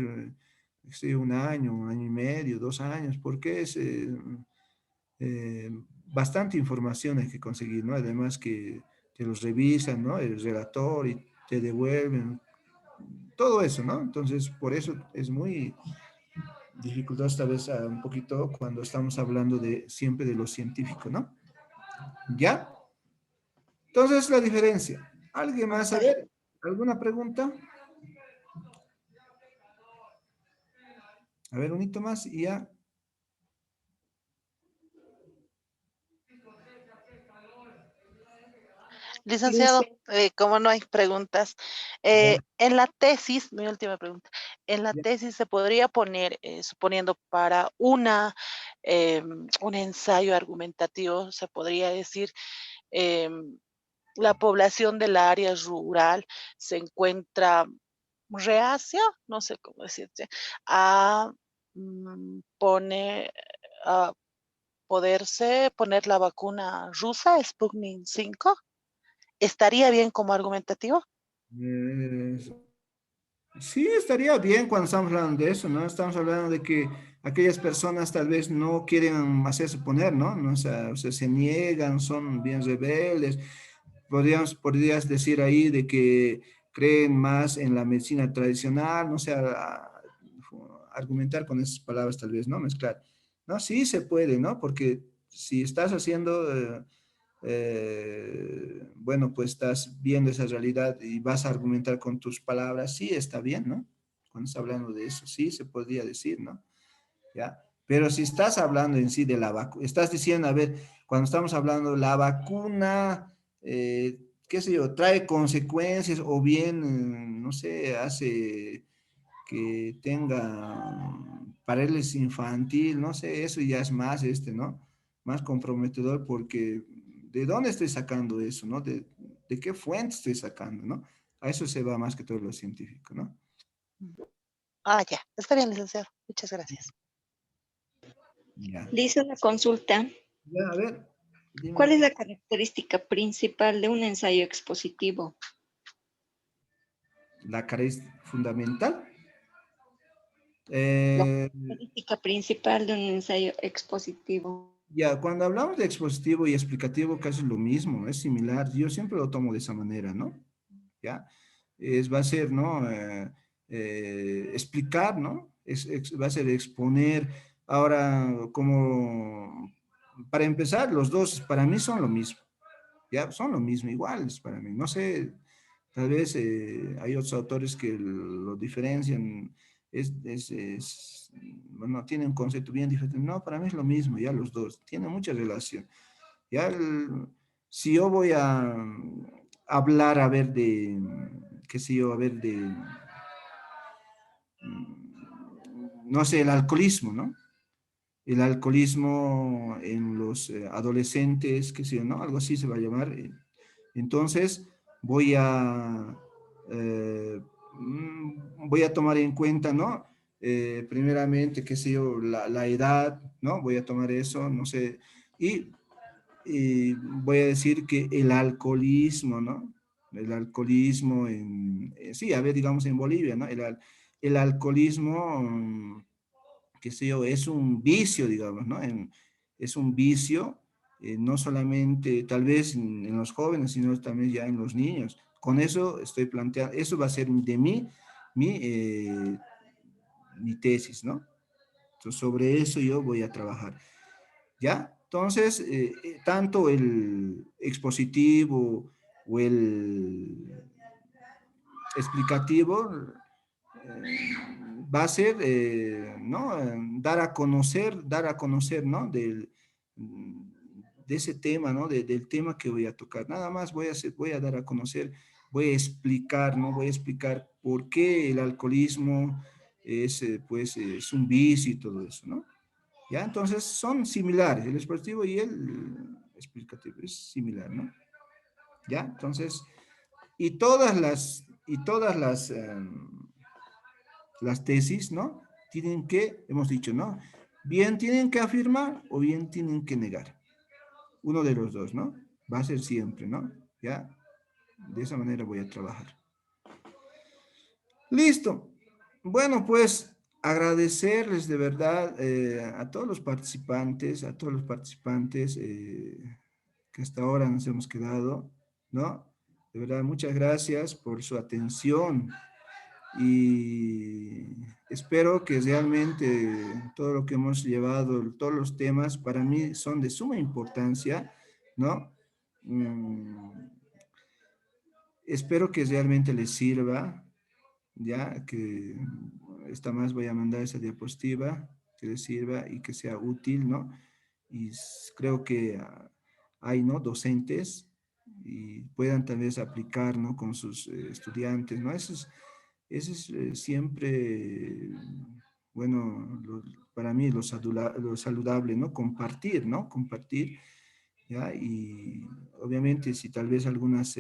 un año y medio, 2 años, porque es eh, bastante información hay que conseguir, ¿no? Además que te los revisan, ¿no? El relator y te devuelven, todo eso, ¿no? Entonces, por eso es muy dificultoso esta vez un poquito cuando estamos hablando de siempre de lo científico, ¿no? ¿Ya? Entonces, la diferencia. ¿Alguien más? A ver, ¿alguna pregunta? A ver, un hito más y ya. Licenciado, Lice, como no hay preguntas, Ya, en la tesis, mi última pregunta, en la ya. tesis se podría poner, suponiendo para un ensayo argumentativo, se podría decir, em, la población del área rural se encuentra reacia, no sé cómo decirte, a a poderse poner la vacuna rusa, Sputnik 5. ¿Estaría bien como argumentativo? Eh, Sí, estaría bien cuando estamos hablando de eso, ¿no? Estamos hablando de que aquellas personas tal vez no quieren hacerse poner, ¿no? No, o sea, se niegan, son bien rebeldes. Podrías decir ahí de que creen más en la medicina tradicional, no sé, argumentar con esas palabras tal vez, ¿no? Mezclar. No, sí se puede, ¿no? Porque si estás haciendo bueno, pues estás viendo esa realidad y vas a argumentar con tus palabras, sí, está bien, ¿no? Cuando estás hablando de eso, sí, se podría decir, ¿no? ¿Ya? Pero si estás hablando en sí de la vacuna, estás diciendo, a ver, cuando estamos hablando la vacuna, qué sé yo, trae consecuencias o bien, no sé, hace que tenga parálisis infantil, no sé, eso ya es más, ¿no? Más comprometedor porque ¿de dónde estoy sacando eso, no? De qué fuente estoy sacando, no? A eso se va más que todo lo científico, ¿no? Ah, ya. Está bien, licenciado. Muchas gracias. Ya. dice una consulta. Ya, a ver, ¿Cuál dime, es la característica principal de un ensayo expositivo? la cara es fundamental. La Eh, característica principal de un ensayo expositivo. ya, cuando hablamos de expositivo y explicativo, casi es lo mismo, es similar. Yo siempre lo tomo de esa manera, ¿no? ¿Ya? Va a ser, ¿no? Explicar, ¿no? Va a ser exponer. Ahora, como, para empezar, los dos para mí son lo mismo, ¿ya? Son lo mismo, iguales para mí. No sé, tal vez hay otros autores que lo diferencian, bueno, tienen un concepto bien diferente. No, para mí es lo mismo, ya los dos, tienen mucha relación. Ya si yo voy a hablar, a ver, de, qué sé yo, a ver, de, no sé, el alcoholismo, ¿no? El alcoholismo en los adolescentes, qué sé yo, ¿no? Algo así se va a llamar. Entonces, voy a, voy a tomar en cuenta, ¿no? Primeramente, qué sé yo, la edad, ¿no? Voy a tomar eso, no sé, y voy a decir que el alcoholismo, ¿no? El alcoholismo sí, a ver, digamos en Bolivia, ¿no? El alcoholismo, qué sé yo, es un vicio, digamos, ¿no? Es un vicio, no solamente tal vez en los jóvenes, sino también ya en los niños. Con eso estoy planteando, eso va a ser de mi tesis, ¿no? Entonces, sobre eso yo voy a trabajar. ¿Ya? Entonces, tanto el expositivo o el explicativo va a ser, ¿no? Dar a conocer, ¿no? De ese tema, ¿no? Del tema que voy a tocar. Nada más voy a dar a conocer, voy a explicar, ¿no? Voy a explicar por qué el alcoholismo es, pues, es un vicio y todo eso, ¿no? ¿Ya? Entonces son similares, el expositivo y el explicativo es similar, ¿no? ¿Ya? Entonces, las tesis, ¿no? Tienen que, hemos dicho, ¿no? Bien tienen que afirmar o bien tienen que negar. Uno de los dos, ¿no? Va a ser siempre, ¿no? ¿Ya? De esa manera voy a trabajar. Listo. Bueno, pues agradecerles de verdad a todos los participantes, que hasta ahora nos hemos quedado, ¿no? De verdad, muchas gracias por su atención y espero que realmente todo lo que hemos llevado, todos los temas, para mí son de suma importancia, ¿no? Espero que realmente les sirva, ya que esta más voy a mandar esa diapositiva, que les sirva y que sea útil, ¿no? Y creo que hay, ¿no? Docentes y puedan tal vez aplicar, ¿no? Con sus estudiantes, ¿no? Eso es siempre, bueno, para mí lo saludable, ¿no? Compartir, ¿no? Compartir, ¿ya? Y obviamente si tal vez algunas,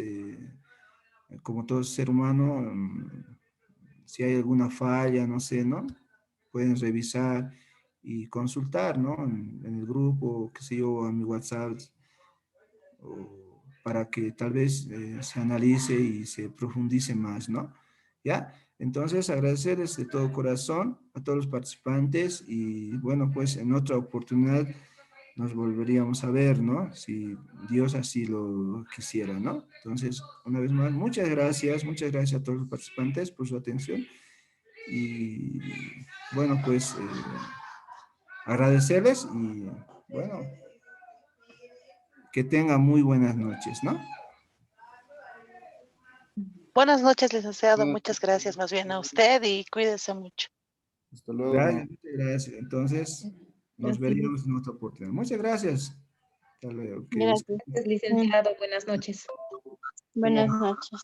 como todo ser humano, si hay alguna falla, no sé, ¿no? Pueden revisar y consultar, ¿no? En el grupo, qué sé yo, a mi WhatsApp, para que tal vez se analice y se profundice más, ¿no? ¿Ya? Entonces, agradecerles de todo corazón a todos los participantes y bueno, pues en otra oportunidad nos volveríamos a ver, ¿no? Si Dios así lo quisiera, ¿no? Entonces, una vez más, muchas gracias a todos los participantes por su atención y bueno, pues agradecerles y bueno, que tengan muy buenas noches, ¿no? Buenas noches, licenciado. Muchas gracias más bien a usted y cuídese mucho. Hasta luego. Gracias, muchas gracias. Entonces, nos Gracias. veríamos en otra oportunidad. Muchas gracias. Hasta luego. Gracias. Gracias, licenciado. Buenas noches. Buenas noches.